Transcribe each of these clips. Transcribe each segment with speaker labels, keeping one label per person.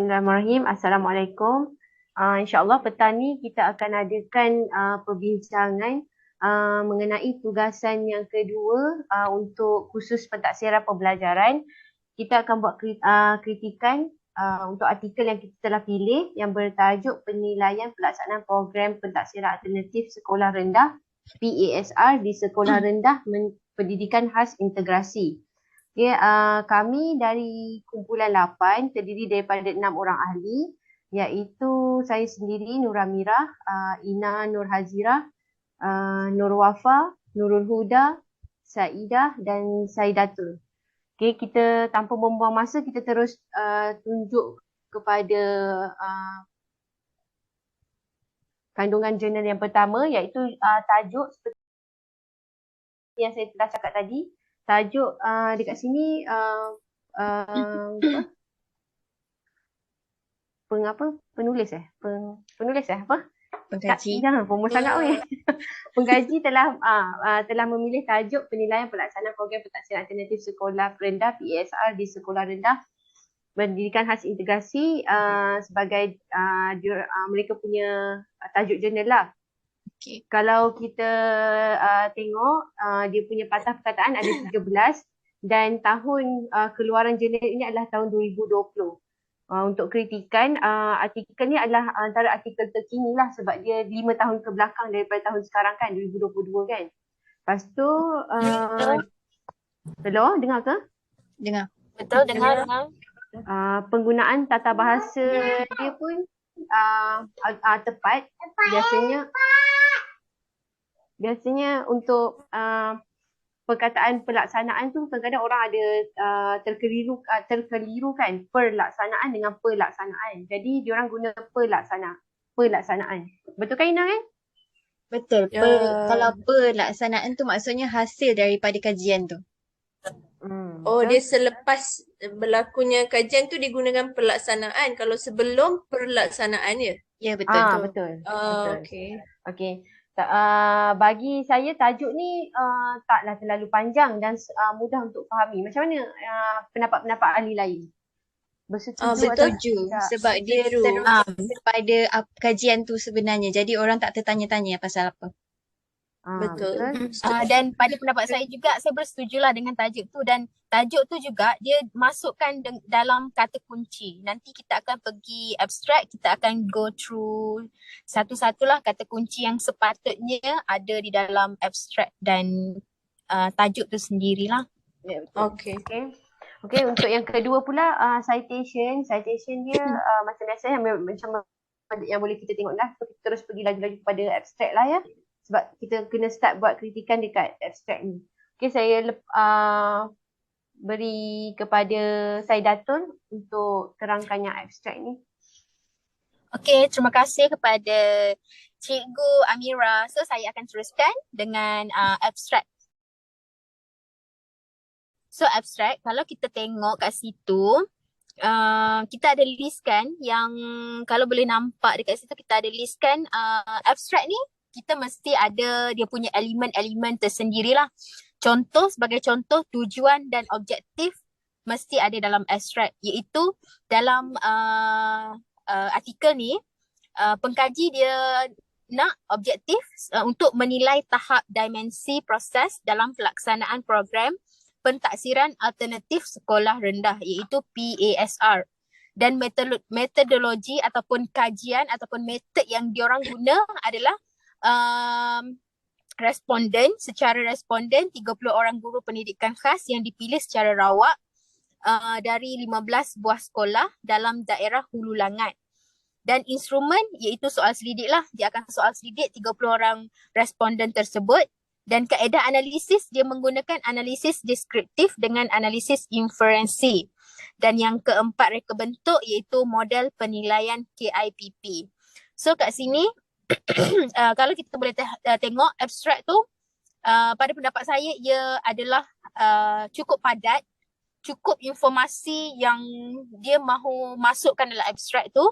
Speaker 1: Bismillahirrahmanirrahim. Assalamualaikum. InsyaAllah petang ni kita akan adakan perbincangan mengenai tugasan yang kedua untuk khusus pentaksiran pembelajaran. Kita akan buat kritikan untuk artikel yang kita telah pilih yang bertajuk Penilaian Pelaksanaan Program Pentaksiran Alternatif Sekolah Rendah PASR di Sekolah Rendah Pendidikan Khas Integrasi. Okay, kami dari kumpulan 8 terdiri daripada 6 orang ahli, iaitu saya sendiri Nur Amirah, Ina Nur Hazirah, Nur Wafa, Nurul Huda, Saidah dan Saidatul. Okay, kita tanpa membuang masa kita terus tunjuk kepada kandungan jurnal yang pertama, iaitu tajuk seperti yang saya telah cakap tadi. Tajuk dekat sini penulis apa?
Speaker 2: Pengkaji.
Speaker 1: Jangan promo sangat weh. Pengkaji telah memilih tajuk Penilaian Pelaksanaan Program Pentaksiran Alternatif Sekolah Rendah PASR di Sekolah Rendah Pendidikan Khas Integrasi sebagai mereka punya tajuk jurnal lah. Okay. Kalau kita tengok dia punya patah perkataan ada 13 dan tahun keluaran jurnal ini adalah tahun 2020. Untuk kritikan, artikel ni adalah antara artikel terkini lah sebab dia 5 tahun ke belakang daripada tahun sekarang kan, 2022 kan. Lepas tu, hello, dengar ke?
Speaker 2: Dengar.
Speaker 3: Betul, dengar.
Speaker 1: Penggunaan tata bahasa dia pun tepat. Biasanya untuk perkataan pelaksanaan tu kadang-kadang orang ada terkeliru kan, perlaksanaan dengan pelaksanaan. Jadi diorang guna pelaksanaan. Betul kan Ina kan?
Speaker 2: Betul. Kalau pelaksanaan tu maksudnya hasil daripada kajian tu.
Speaker 3: Oh, dia selepas berlakunya kajian tu digunakan pelaksanaan. Kalau sebelum pelaksanaan ya?
Speaker 2: Ya, betul.
Speaker 1: Betul.
Speaker 3: Okey.
Speaker 1: Bagi saya tajuk ni taklah terlalu panjang dan mudah untuk fahami. Macam mana pendapat-pendapat ahli lain? Bersetuju atau
Speaker 2: tak? Sebab dia terus kepada kajian tu sebenarnya. Jadi orang tak tertanya-tanya pasal apa.
Speaker 3: Betul.
Speaker 4: Dan pada pendapat saya juga, saya bersetujulah dengan tajuk tu, dan tajuk tu juga dia masukkan dalam kata kunci. Nanti kita akan pergi abstract, kita akan go through satu-satulah kata kunci yang sepatutnya ada di dalam abstract dan tajuk tu sendirilah.
Speaker 1: Ya, betul. Okey, untuk yang kedua pula citation dia macam biasa macam yang boleh kita tengok lah. So, kita terus pergi lagi-lagi kepada abstract lah ya. Sebab kita kena start buat kritikan dekat abstract ni. Okey, saya beri kepada Saidatul untuk terangkannya abstract ni.
Speaker 4: Okey, terima kasih kepada Cikgu Amira. So, saya akan teruskan dengan abstract. So, abstract, kalau kita tengok kat situ, kita ada list kan yang kalau boleh nampak dekat situ kita ada list kan abstract ni kita mesti ada dia punya elemen-elemen tersendirilah. Sebagai contoh tujuan dan objektif mesti ada dalam abstract, iaitu dalam artikel ni pengkaji dia nak objektif untuk menilai tahap dimensi proses dalam pelaksanaan program pentaksiran alternatif sekolah rendah iaitu PASR, dan metodologi ataupun kajian ataupun metod yang diorang guna adalah secara responden 30 orang guru pendidikan khas yang dipilih secara rawak dari 15 buah sekolah dalam daerah Hulu Langat. Dan instrumen iaitu soal selidik lah, dia akan soal selidik 30 orang responden tersebut. Dan kaedah analisis dia menggunakan analisis deskriptif dengan analisis inferensi. Dan yang keempat reka bentuk iaitu model penilaian KIPP. So kat sini kalau kita boleh tengok abstract tu, pada pendapat saya ia adalah cukup padat, cukup informasi yang dia mahu masukkan dalam abstract tu,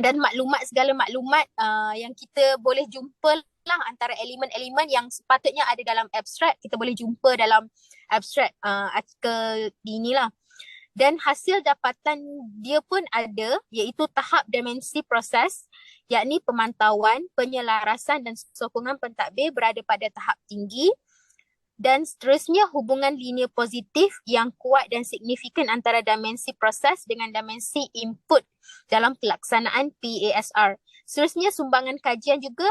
Speaker 4: dan segala maklumat yang kita boleh jumpa lah antara elemen-elemen yang sepatutnya ada dalam abstract kita boleh jumpa dalam abstract artikel ini lah. Dan hasil dapatan dia pun ada, iaitu tahap dimensi proses, yakni pemantauan, penyelarasan dan sokongan pentadbir berada pada tahap tinggi. Dan seterusnya hubungan linear positif yang kuat dan signifikan antara dimensi proses dengan dimensi input dalam pelaksanaan PASR. Seterusnya sumbangan kajian juga,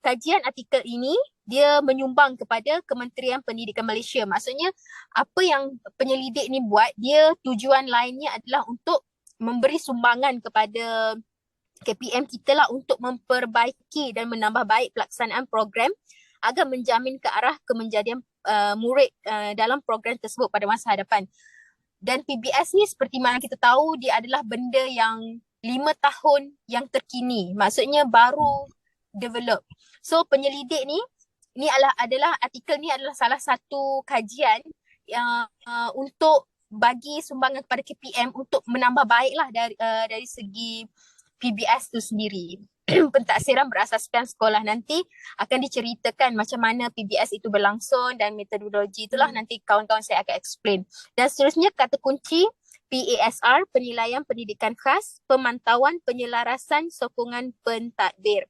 Speaker 4: kajian artikel ini dia menyumbang kepada Kementerian Pendidikan Malaysia. Maksudnya apa yang penyelidik ni buat, dia tujuan lainnya adalah untuk memberi sumbangan kepada KPM kita lah untuk memperbaiki dan menambah baik pelaksanaan program agar menjamin ke arah kemenjadian murid dalam program tersebut pada masa hadapan. Dan PBS ni seperti mana kita tahu, dia adalah benda yang 5 tahun yang terkini. Maksudnya baru develop. So penyelidik ni adalah artikel ni adalah salah satu kajian yang untuk bagi sumbangan kepada KPM untuk menambah baiklah dari segi PBS tu sendiri. Pentaksiran berasaskan sekolah, nanti akan diceritakan macam mana PBS itu berlangsung dan metodologi itulah nanti kawan-kawan saya akan explain. Dan seterusnya kata kunci PASR, penilaian pendidikan khas, pemantauan, penyelarasan, sokongan pentadbir.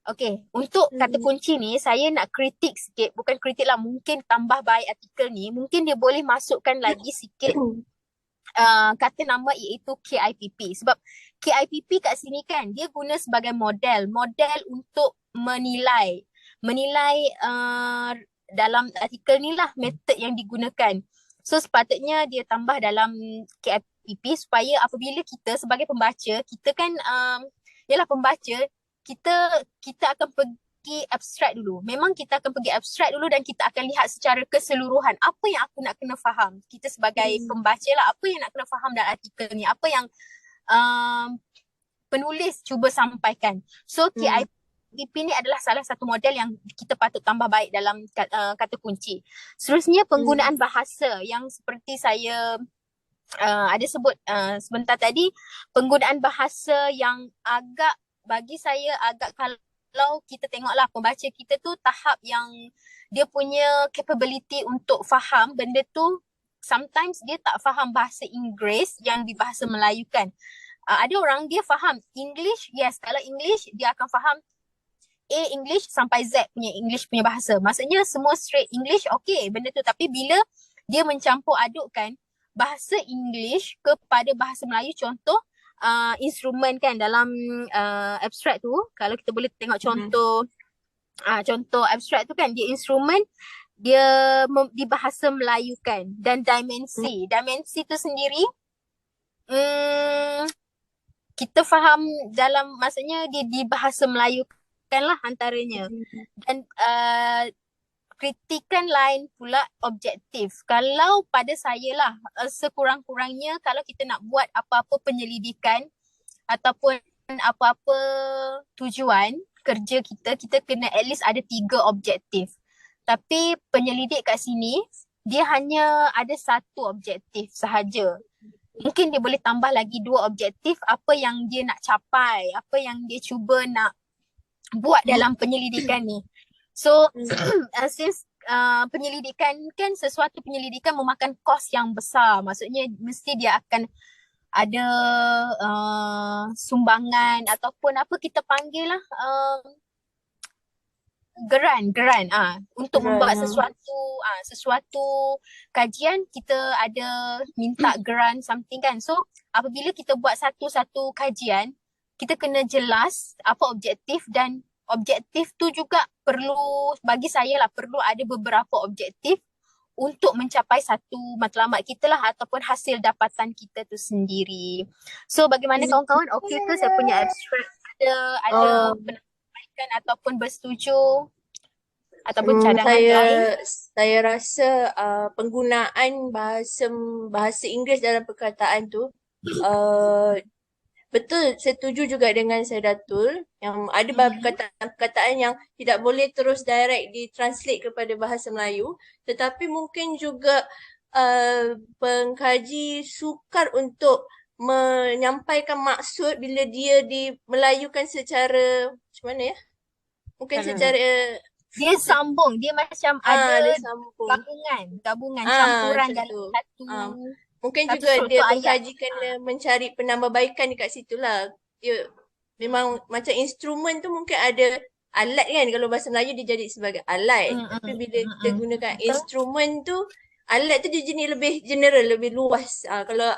Speaker 4: Okey, untuk kata kunci ni saya nak kritik sikit, bukan kritik lah, mungkin tambah baik artikel ni, mungkin dia boleh masukkan lagi sikit kata nama iaitu KIPP. Sebab KIPP kat sini kan dia guna sebagai model untuk menilai dalam artikel ni lah metod yang digunakan. So sepatutnya dia tambah dalam KIPP supaya apabila kita sebagai pembaca, kita kan pembaca, kita akan pergi abstrak dulu. Memang kita akan pergi abstrak dulu dan kita akan lihat secara keseluruhan apa yang aku nak kena faham. Kita sebagai pembaca lah, apa yang nak kena faham dalam artikel ni, apa yang penulis cuba sampaikan. So KIPP ni adalah salah satu model yang kita patut tambah baik dalam kata kunci. Seterusnya penggunaan bahasa yang seperti saya ada sebut sebentar tadi, penggunaan bahasa yang bagi saya agak, kalau kita tengoklah pembaca kita tu tahap yang dia punya capability untuk faham benda tu, sometimes dia tak faham bahasa Inggeris yang dibahasa Melayu kan. Ada orang dia faham English, yes, kalau English dia akan faham A English sampai Z punya English punya bahasa. Maksudnya semua straight English, okay benda tu. Tapi bila dia mencampur adukkan bahasa English kepada bahasa Melayu, contoh instrumen kan dalam abstract tu, kalau kita boleh tengok contoh abstract tu kan, dia instrumen, dia dibahasa Melayu kan. Dan dimensi tu sendiri kita faham dalam, maksudnya dia dibahasa Melayu kan lah antaranya. Dan kritikan lain pula objektif. Kalau pada saya lah, sekurang-kurangnya kalau kita nak buat apa-apa penyelidikan ataupun apa-apa tujuan kerja kita kena at least ada 3 objektif. Tapi penyelidik kat sini, dia hanya ada 1 objektif sahaja. Mungkin dia boleh tambah lagi 2 objektif, apa yang dia nak capai, apa yang dia cuba nak buat dalam penyelidikan ni. So since penyelidikan kan, sesuatu penyelidikan memakan kos yang besar, maksudnya mesti dia akan ada sumbangan ataupun apa kita panggil lah, geran untuk membuat sesuatu kajian, kita ada minta geran something kan. So apabila kita buat satu-satu kajian, kita kena jelas apa objektif, dan objektif tu juga perlu, bagi saya lah, perlu ada beberapa objektif untuk mencapai satu matlamat kita lah ataupun hasil dapatan kita tu sendiri. So bagaimana kawan-kawan? Okey ke saya punya abstract? Ada penambahkan ataupun bersetuju ataupun cadangan lain?
Speaker 3: Saya rasa penggunaan bahasa Inggeris dalam perkataan tu betul, setuju juga dengan Saidatul yang ada perkataan-perkataan yang tidak boleh terus direct ditranslate kepada bahasa Melayu, tetapi mungkin juga pengkaji sukar untuk menyampaikan maksud bila dia dimelayukan secara macam mana ya? Mungkin secara
Speaker 4: Dia sambung. Dia macam ada
Speaker 3: Dia sambung.
Speaker 4: gabungan campuran
Speaker 3: Macam
Speaker 4: dalam
Speaker 3: tu.
Speaker 4: satu
Speaker 3: Mungkin
Speaker 4: satu
Speaker 3: juga dia
Speaker 4: struktur ayat.
Speaker 3: pengkaji kena mencari penambahbaikan dekat situ lah. Dia memang macam instrumen tu mungkin ada alat kan. Kalau bahasa Melayu dia jadi sebagai alat. Tapi bila kita gunakan instrumen tu, alat tu dia jenis lebih general, lebih luas. Kalau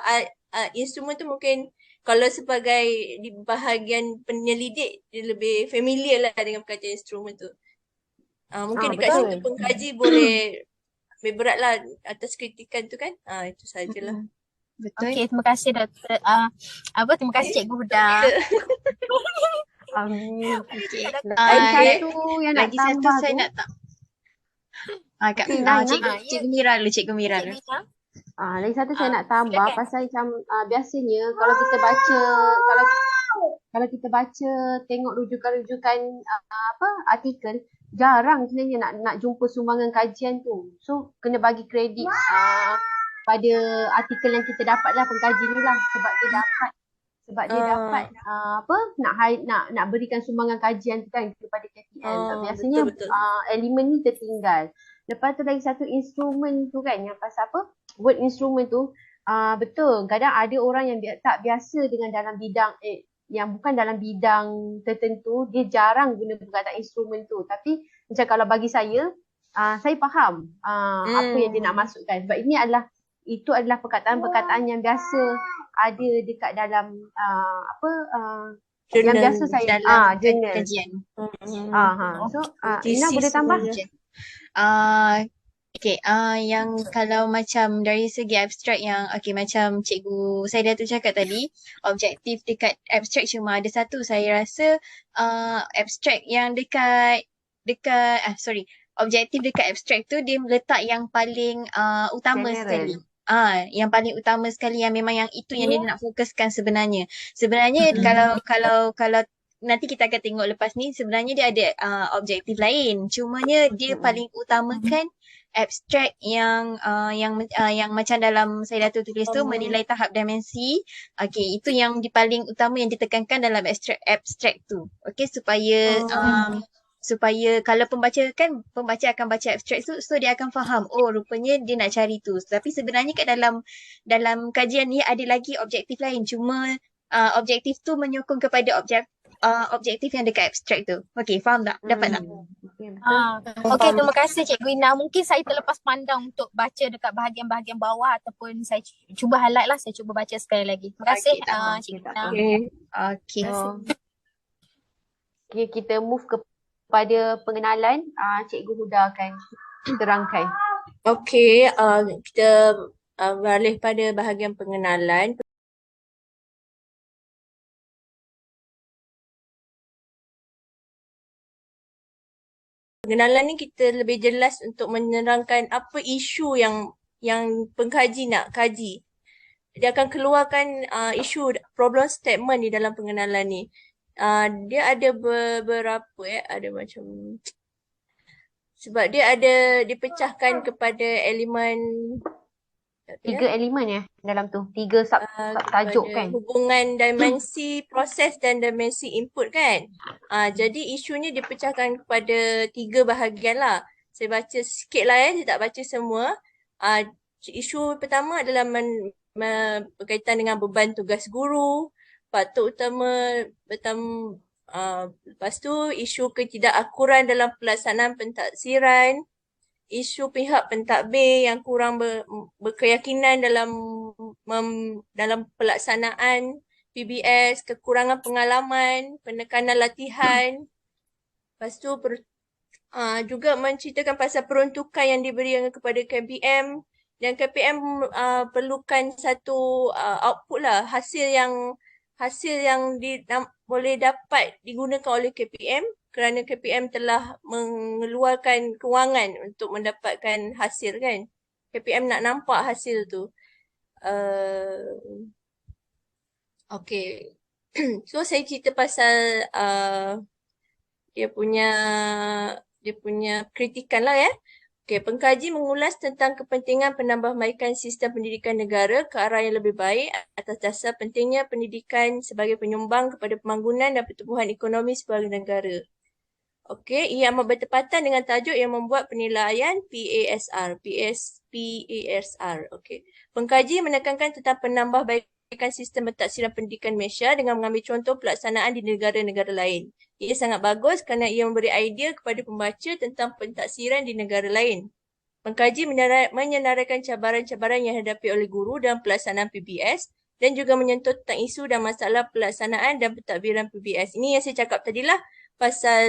Speaker 3: instrumen tu mungkin kalau sebagai di bahagian penyelidik, dia lebih familiar lah dengan perkataan instrumen tu. Mungkin dekat
Speaker 1: betul.
Speaker 3: situ pengkaji boleh lebih berat lah atas kritikan tu kan. Itu sajalah.
Speaker 2: Betul.
Speaker 4: Okey, terima kasih Dr. Terima kasih Cikgu Huda.
Speaker 1: Amin.
Speaker 2: Okey.
Speaker 1: Lagi satu yang nak
Speaker 2: Lagi satu
Speaker 1: tambah
Speaker 2: saya
Speaker 1: tu.
Speaker 2: nak tak.
Speaker 1: Okey, Nai,
Speaker 2: Cikgu Mira dulu, Cikgu Mira dulu.
Speaker 1: lagi satu saya nak tambah
Speaker 4: silakan.
Speaker 1: pasal macam biasanya kalau kita baca kalau kita baca tengok rujukan-rujukan artikel, jarang sebenarnya nak jumpa sumbangan kajian tu. So kena bagi kredit pada artikel yang kita dapat lah, pengkaji ni lah, sebab dia dapat nak berikan sumbangan kajian tu kan kepada KPM. Biasanya
Speaker 3: betul.
Speaker 1: elemen ni tertinggal. Lepas tu lagi satu instrumen tu kan, yang pasal apa? Word instrumen tu, betul. Kadang ada orang yang tak biasa dengan dalam bidang yang bukan dalam bidang tertentu, dia jarang guna perkataan instrumen tu. Tapi macam kalau bagi saya faham apa yang dia nak masukkan. Sebab itu adalah perkataan-perkataan yang biasa ada dekat dalam yang biasa saya
Speaker 2: dalam kajian.
Speaker 1: So Ina boleh tambah?
Speaker 2: Yang kalau macam dari segi abstrak yang macam Cikgu Saidah tu cakap tadi, objektif dekat abstrak cuma ada satu. Saya rasa abstrak yang objektif dekat abstrak tu dia letak yang paling utama sekali. Yang paling utama sekali, yang memang yang itu yang dia nak fokuskan sebenarnya. Sebenarnya kalau nanti kita akan tengok lepas ni, sebenarnya dia ada objektif lain. Cumanya dia paling utamakan abstrak yang macam dalam saya dah tulis tu, menilai tahap dimensi. Itu yang paling utama yang ditekankan dalam abstrak tu. Supaya kalau pembaca akan baca abstrak tu, so dia akan faham, rupanya dia nak cari tu. Tapi sebenarnya kat dalam kajian ni ada lagi objektif lain. Cuma objektif tu menyokong kepada objektif yang dekat abstrak tu. Okey, faham tak? Dapat tak?
Speaker 4: Okey, terima kasih Cikgu Ina. Mungkin saya terlepas pandang untuk baca dekat bahagian-bahagian bawah, ataupun saya cuba highlight lah, saya cuba baca sekali lagi. Terima kasih Cikgu Ina.
Speaker 2: Okey.
Speaker 1: Okay, kita move kepada pengenalan. Cikgu Huda akan terangkan.
Speaker 3: Okey, kita beralih pada bahagian pengenalan. Pengenalan ni kita lebih jelas untuk menerangkan apa isu yang pengkaji nak kaji. Dia akan keluarkan isu problem statement di dalam pengenalan ni. Dia ada beberapa ada macam, sebab dia ada dipecahkan kepada elemen
Speaker 1: 3 elemen dalam tu. 3 tajuk kan.
Speaker 3: Hubungan dimensi proses dan dimensi input kan. Jadi isunya dipecahkan kepada 3 bahagian lah. Saya baca sikit lah saya tak baca semua. Isu pertama adalah berkaitan dengan beban tugas guru, faktor utama lepas tu isu ketidakakuran dalam pelaksanaan pentaksiran, isu pihak pentadbir yang kurang berkeyakinan dalam pelaksanaan PBS, kekurangan pengalaman, penekanan latihan. Lepas tu juga menceritakan pasal peruntukan yang diberi kepada KPM, dan KPM perlukan satu output lah, hasil yang boleh dapat digunakan oleh KPM, kerana KPM telah mengeluarkan kewangan untuk mendapatkan hasil kan. KPM nak nampak hasil tu. Okay. So saya cerita pasal dia punya kritikan lah ya. Okay, pengkaji mengulas tentang kepentingan penambahbaikan sistem pendidikan negara ke arah yang lebih baik atas dasar pentingnya pendidikan sebagai penyumbang kepada pembangunan dan pertumbuhan ekonomi sebuah negara. Okey, ia amat bertepatan dengan tajuk yang membuat penilaian PASR. PASR. Okey. Pengkaji menekankan tentang penambahbaikan sistem pentaksiran pendidikan Malaysia dengan mengambil contoh pelaksanaan di negara-negara lain. Ia sangat bagus kerana ia memberi idea kepada pembaca tentang pentaksiran di negara lain. Pengkaji menyenaraikan cabaran-cabaran yang dihadapi oleh guru dalam pelaksanaan PBS dan juga menyentuh tentang isu dan masalah pelaksanaan dan pentadbiran PBS. Ini yang saya cakap tadilah, pasal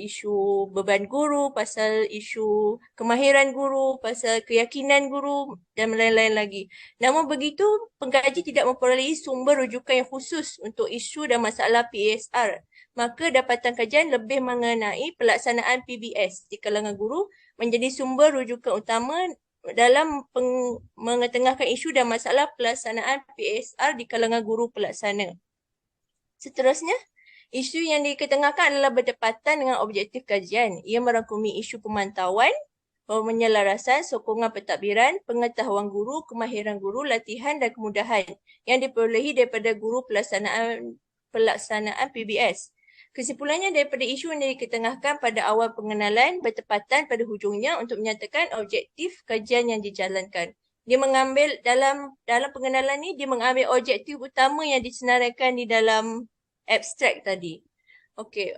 Speaker 3: isu beban guru, pasal isu kemahiran guru, pasal keyakinan guru dan lain-lain lagi. Namun begitu, pengkaji tidak memperolehi sumber rujukan yang khusus untuk isu dan masalah PASR. Maka dapatan kajian lebih mengenai pelaksanaan PBS di kalangan guru menjadi sumber rujukan utama dalam mengetengahkan isu dan masalah pelaksanaan PASR di kalangan guru pelaksana. Seterusnya, isu yang diketengahkan adalah bertepatan dengan objektif kajian. Ia merangkumi isu pemantauan, penyelarasan, sokongan pentadbiran, pengetahuan guru, kemahiran guru, latihan dan kemudahan yang diperolehi daripada guru pelaksanaan PBS. Kesimpulannya, daripada isu yang diketengahkan pada awal pengenalan bertepatan pada hujungnya untuk menyatakan objektif kajian yang dijalankan. Dia mengambil dalam pengenalan ni, dia mengambil objektif utama yang disenaraikan di dalam abstrak tadi. Okey,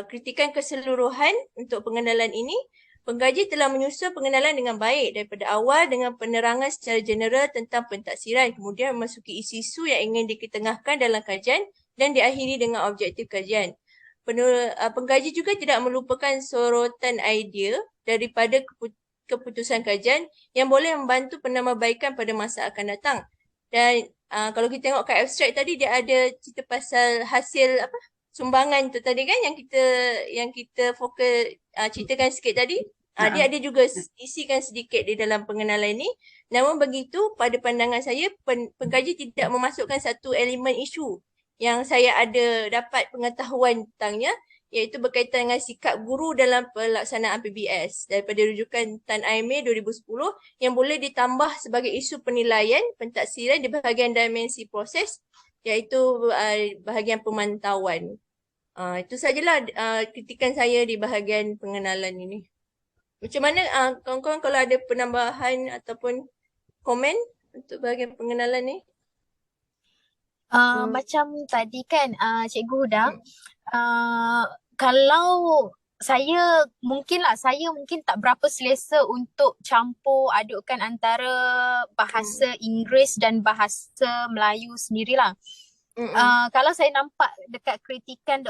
Speaker 3: kritikan keseluruhan untuk pengenalan ini. Pengkaji telah menyusun pengenalan dengan baik daripada awal dengan penerangan secara general tentang pentaksiran, kemudian memasuki isu-isu yang ingin diketengahkan dalam kajian dan diakhiri dengan objektif kajian. Pengkaji juga tidak melupakan sorotan idea daripada keputusan kajian yang boleh membantu penambahbaikan pada masa akan datang. Dan kalau kita tengok kat abstrak tadi, dia ada cerita pasal hasil sumbangan tu tadi kan yang kita fokus ceritakan sikit tadi. Dia ada juga isikan sedikit di dalam pengenalan ni. Namun begitu, pada pandangan saya, pengkaji tidak memasukkan satu elemen isu yang saya ada dapat pengetahuan tentangnya, iaitu berkaitan dengan sikap guru dalam pelaksanaan PBS daripada rujukan Tan Aimee 2010 yang boleh ditambah sebagai isu penilaian pentaksiran di bahagian dimensi proses, iaitu bahagian pemantauan. Itu sajalah kritikan saya di bahagian pengenalan ini. Macam mana kawan-kawan kalau ada penambahan ataupun komen untuk bahagian pengenalan ni?
Speaker 4: Macam tadi kan Cikgu Huda, kalau saya mungkin tak berapa selesa untuk campur adukkan antara bahasa Inggeris dan bahasa Melayu sendirilah. Kalau saya nampak dekat kritikan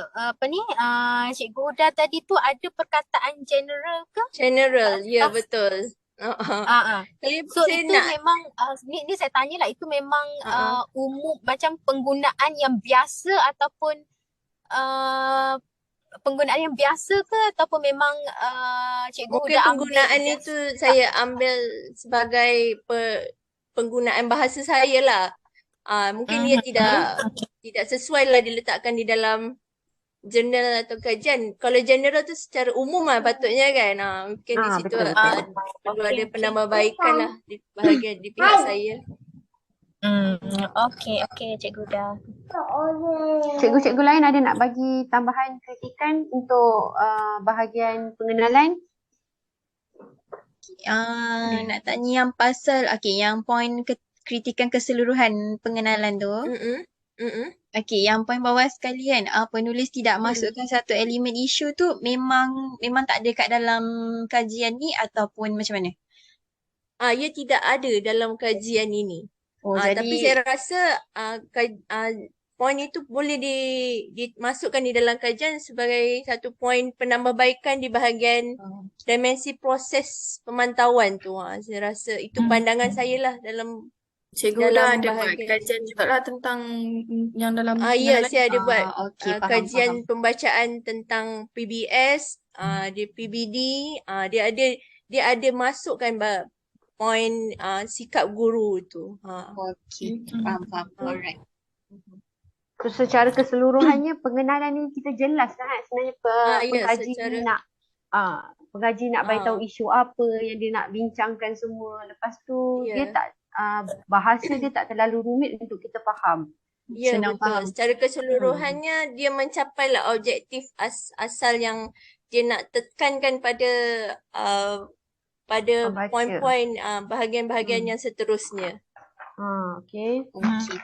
Speaker 4: Cikgu Huda tadi tu ada perkataan general ke?
Speaker 3: General, ya betul.
Speaker 4: So itu memang ni saya tanyalah, itu memang umum macam penggunaan yang biasa ataupun penggunaan yang biasa ke, ataupun memang Cikgu
Speaker 3: mungkin
Speaker 4: Huda
Speaker 3: penggunaan
Speaker 4: ambil
Speaker 3: itu saya ambil sebagai penggunaan bahasa saya lah. Mungkin dia tidak sesuai lah diletakkan di dalam jurnal atau kajian. Kalau general tu secara umum lah patutnya kan. Mungkin di situ perlu ada penambahbaikan lah di bahagian di pihak saya.
Speaker 4: Okey Cikgu Huda.
Speaker 1: Cikgu-cikgu lain ada nak bagi tambahan kritikan untuk bahagian pengenalan?
Speaker 2: Nak tanya yang pasal yang poin kritikan keseluruhan pengenalan tu. Okey, yang poin bawah sekali kan, penulis tidak masukkan satu elemen isu tu memang tak ada kat dalam kajian ni ataupun macam mana?
Speaker 3: Ia tidak ada dalam kajian ini. Tapi saya rasa poin itu boleh dimasukkan di dalam kajian sebagai satu poin penambahbaikan di bahagian dimensi proses pemantauan tu. Saya rasa itu pandangan saya lah dalam
Speaker 5: Cikgu dah ada buat kajian jugalah tentang yang dalam
Speaker 3: ya, saya ada buat kajian pembacaan tentang PBS, di PBD, dia ada masukkan poin sikap guru tu.
Speaker 2: Okey, faham. Alright.
Speaker 1: So, secara keseluruhannya pengenalan ni kita jelas kan sebenarnya pengkaji
Speaker 3: secara...
Speaker 1: nak pengkaji nak beritahu isu apa yang dia nak bincangkan semua. Lepas tu dia tak bahasa dia tak terlalu rumit untuk kita faham.
Speaker 3: Ya,
Speaker 2: senang
Speaker 3: betul.
Speaker 2: faham.
Speaker 3: Secara keseluruhannya dia mencapailah objektif asal yang dia nak tekankan pada pada
Speaker 1: Pembaca.
Speaker 3: poin-poin bahagian-bahagian
Speaker 1: Hmm.
Speaker 3: yang seterusnya.
Speaker 1: Okey.
Speaker 2: Okey.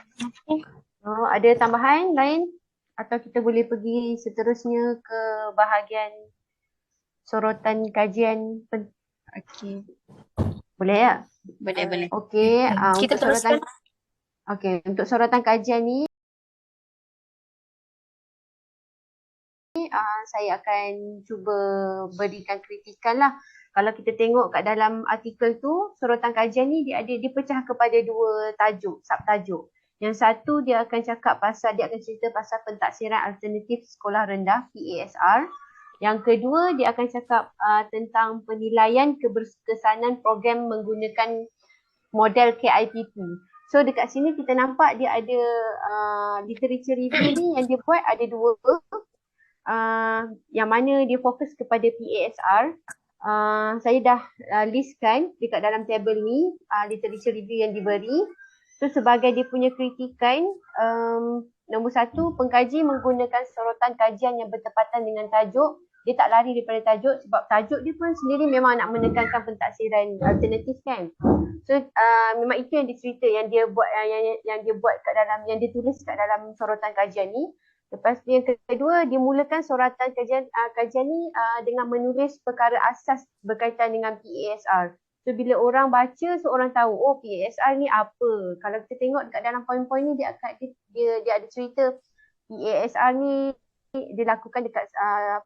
Speaker 1: Ada tambahan lain? Atau kita boleh pergi seterusnya ke bahagian sorotan kajian.
Speaker 2: Okey.
Speaker 1: Boleh ya?
Speaker 2: Boleh.
Speaker 1: Okey,
Speaker 4: Kita
Speaker 1: untuk sorotan
Speaker 4: teruskan.
Speaker 1: untuk sorotan kajian ni saya akan cuba berikan kritikan lah. Kalau kita tengok kat dalam artikel tu, sorotan kajian ni dia dipecah kepada dua tajuk, subtajuk. Yang satu dia akan cerita pasal pentaksiran alternatif sekolah rendah PASR. Yang kedua dia akan cakap tentang penilaian keberkesanan program menggunakan model KIPP. So dekat sini kita nampak dia ada literature review ni yang dia buat ada dua. Yang mana dia fokus kepada PASR. Saya dah listkan dekat dalam tabel ni literature review yang diberi. So sebagai dia punya kritikan, nombor satu, pengkaji menggunakan sorotan kajian yang bertepatan dengan tajuk. Dia tak lari daripada tajuk sebab tajuk dia pun sendiri memang nak menekankan pentaksiran alternatif kan. So memang itu yang dicerita yang dia buat yang dia buat kat dalam, yang dia tulis kat dalam sorotan kajian ni. Lepas tu yang kedua, dia mulakan sorotan kajian ni dengan menulis perkara asas berkaitan dengan PASR. So bila orang baca, so orang tahu, oh PASR ni apa. Kalau kita tengok dekat dalam poin-poin ni, dia ada cerita PASR ni dilakukan dekat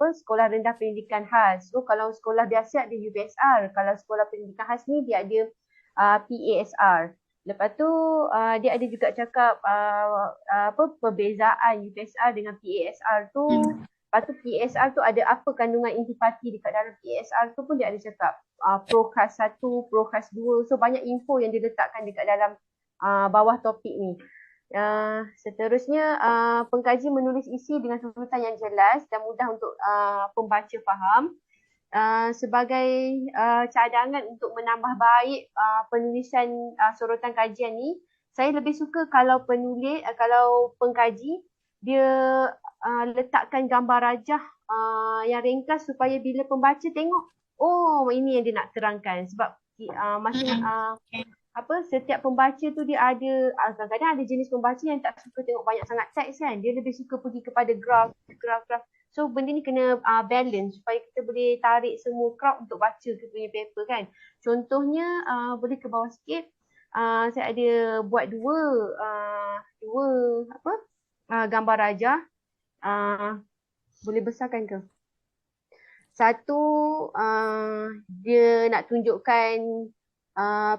Speaker 1: sekolah rendah pendidikan khas. So kalau sekolah biasa ada UPSR, kalau sekolah pendidikan khas ni dia ada PASR. Lepas tu dia ada juga cakap perbezaan UPSR dengan PASR tu. Lepas tu PASR tu ada apa kandungan intipati dekat dalam PASR tu pun dia ada cakap ProKas 1, ProKas 2. So banyak info yang diletakkan dekat dalam bawah topik ni. Seterusnya pengkaji menulis isi dengan sebutan yang jelas dan mudah untuk pembaca faham. Sebagai cadangan untuk menambah baik penulisan sorotan kajian ni, saya lebih suka kalau kalau pengkaji dia letakkan gambar rajah yang ringkas supaya bila pembaca tengok, oh ini yang dia nak terangkan. Sebab setiap pembaca tu dia ada, kadang-kadang ada jenis pembaca yang tak suka tengok banyak sangat teks kan. Dia lebih suka pergi kepada graf. So benda ni kena balance supaya kita boleh tarik semua crowd untuk baca kita punya paper kan. Contohnya boleh ke bawah sikit. Saya ada buat dua gambar rajah. Boleh besarkan ke? Satu dia nak tunjukkan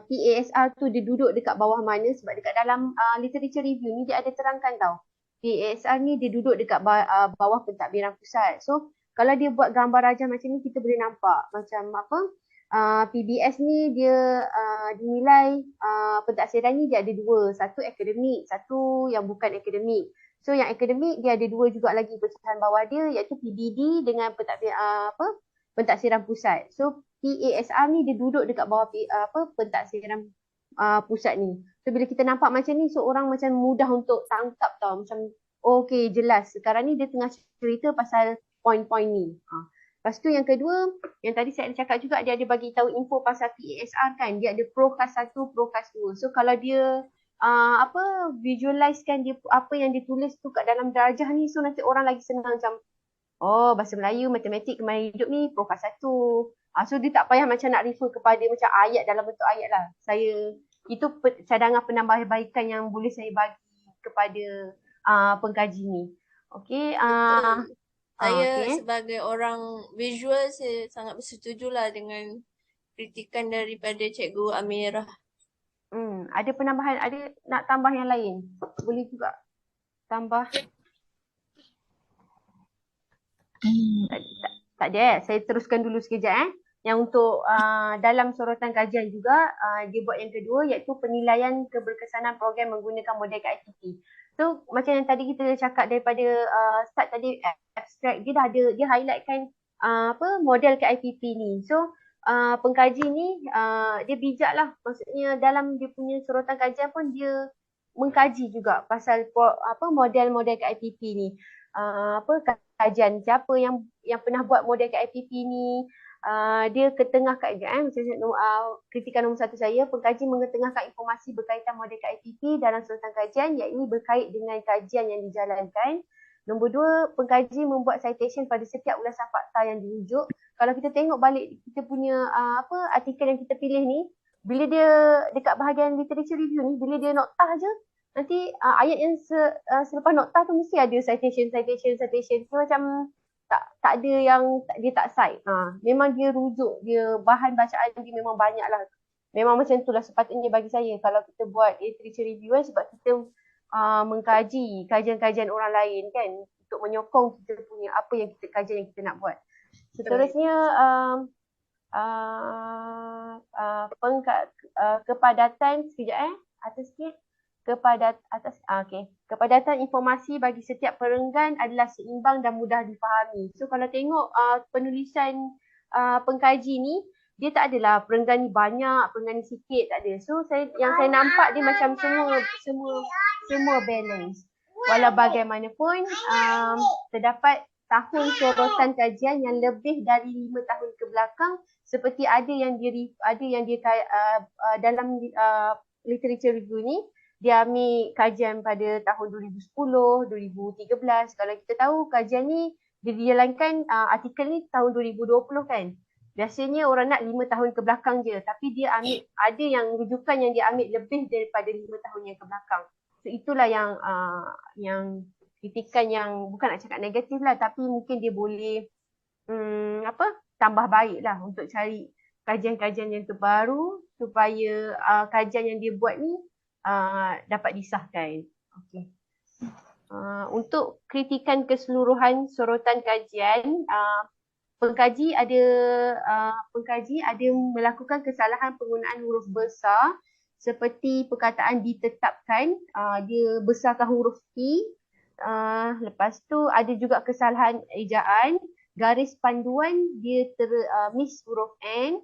Speaker 1: PASR tu dia duduk dekat bawah mana, sebab dekat dalam literature review ni dia ada terangkan tau. PASR ni dia duduk dekat bawah pentadbiran pusat. So kalau dia buat gambar rajah macam ni, kita boleh nampak macam PBS ni dia dinilai pentaksiran ni dia ada dua. Satu akademik, satu yang bukan akademik. So yang akademik dia ada dua juga lagi pecahan bawah dia, iaitu PBD dengan pentaksiran pusat. So PASR ni dia duduk dekat bawah pentaksiran pusat ni. So bila kita nampak macam ni, so orang macam mudah untuk tangkap tau. Macam okey, jelas. Sekarang ni dia tengah cerita pasal poin-poin ni. Lepas tu yang kedua, yang tadi saya cakap juga, dia ada bagi tahu info pasal PASR kan. Dia ada ProKas 1, ProKas 2. So kalau dia visualizekan dia apa yang ditulis tu kat dalam darjah ni, so nanti orang lagi senang macam, oh bahasa Melayu, matematik, kemahiran hidup ni ProKas 1. So dia tak payah macam nak refer kepada macam ayat dalam bentuk ayat lah. Itu cadangan penambahbaikan yang boleh saya bagi kepada pengkaji ni. Okey.
Speaker 3: Saya sebagai orang visual, saya sangat bersetujulah dengan kritikan daripada Cikgu Amirah.
Speaker 1: Ada penambahan, ada nak tambah yang lain? Boleh juga tambah. Tak ada. Saya teruskan dulu sekejap. Yang untuk dalam sorotan kajian juga, dia buat yang kedua, iaitu penilaian keberkesanan program menggunakan model KIPP. So macam yang tadi kita cakap daripada start tadi, abstract dia highlightkan model KIPP ni. So pengkaji ni dia bijak lah, maksudnya dalam dia punya sorotan kajian pun dia mengkaji juga pasal model-model KIPP ni. Kajian siapa yang pernah buat model KIPP ni, dia ketengahkan kritikan nombor 1 saya, pengkaji mengetengahkan informasi berkaitan model KIPP dalam surutan kajian, iaitu berkait dengan kajian yang dijalankan. Nombor 2, pengkaji membuat citation pada setiap ulasan fakta yang dirujuk. Kalau kita tengok balik kita punya artikel yang kita pilih ni, bila dia dekat bahagian literature review ni, bila dia noktah je, nanti ayat yang selepas noktah tu mesti ada citation. Dia macam tak ada yang dia tak cite. Memang dia rujuk, dia bahan bacaan dia memang banyak lah. Memang macam tu lah sepatutnya bagi saya kalau kita buat literature review kan, sebab kita mengkaji kajian-kajian orang lain kan, untuk menyokong kita punya apa yang kajian yang kita nak buat. Seterusnya kepadatan atas sikit. Kepadatan informasi bagi setiap perenggan adalah seimbang dan mudah difahami. So kalau tengok penulisan pengkaji ni, dia tak adalah perenggan ni banyak, perenggan ni sikit, tak ada. So yang saya nampak dia macam semua balance. Walau bagaimanapun terdapat tahun sorotan kajian yang lebih dari 5 tahun ke belakang, seperti ada yang dalam literature review ni dia ambil kajian pada tahun 2010, 2013. Kalau kita tahu kajian ni dia dijalankan, artikel ni tahun 2020 kan. Biasanya orang nak 5 tahun ke belakang je, tapi dia ambil ada yang rujukan yang dia ambil lebih daripada 5 tahun yang ke belakang. So itulah yang kritikan yang bukan nak cakap negatif lah, tapi mungkin dia boleh tambah baik lah untuk cari kajian-kajian yang terbaru supaya kajian yang dia buat ni dapat disahkan. Okey. Untuk kritikan keseluruhan sorotan kajian, pengkaji ada melakukan kesalahan penggunaan huruf besar seperti perkataan ditetapkan, dia besarkan huruf T. Lepas tu ada juga kesalahan ejaan, garis panduan dia miss huruf N.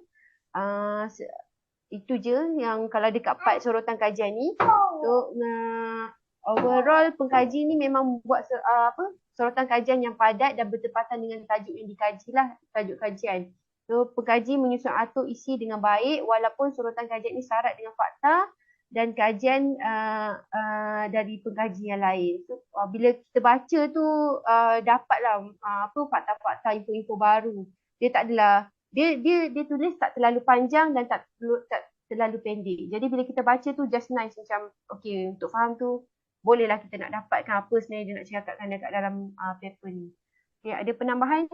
Speaker 1: Itu je yang kalau dekat part sorotan kajian ni. So overall pengkaji ni memang buat sorotan kajian yang padat dan bertepatan dengan tajuk yang dikaji lah, tajuk kajian. So pengkaji menyusun atur isi dengan baik walaupun sorotan kajian ni syarat dengan fakta dan kajian dari pengkaji yang lain. So bila kita baca tu dapatlah fakta-fakta, info-info baru. Dia tak adalah dia tulis tak terlalu panjang dan tak terlalu pendek. Jadi bila kita baca tu just nice, macam okey, untuk faham tu bolehlah kita nak dapatkan apa sebenarnya dia nak cakapkan dekat dalam paper ni. Okay, ada penambahan?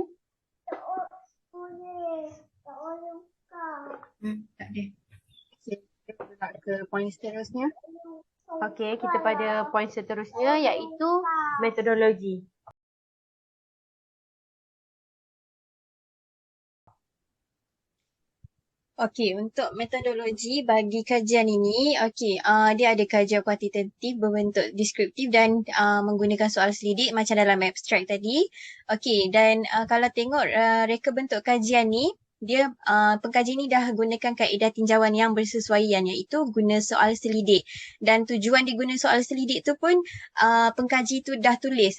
Speaker 2: Tak ada. Kita ke poin seterusnya.
Speaker 1: Okey, kita pada poin seterusnya iaitu metodologi.
Speaker 2: Okey, untuk metodologi bagi kajian ini, dia ada kajian kuantitatif berbentuk deskriptif dan menggunakan soal selidik macam dalam abstrak tadi. Okey, dan kalau tengok reka bentuk kajian ni, dia pengkaji ni dah gunakan kaedah tinjauan yang bersesuaian, iaitu guna soal selidik. Dan tujuan diguna soal selidik tu pun pengkaji tu dah tulis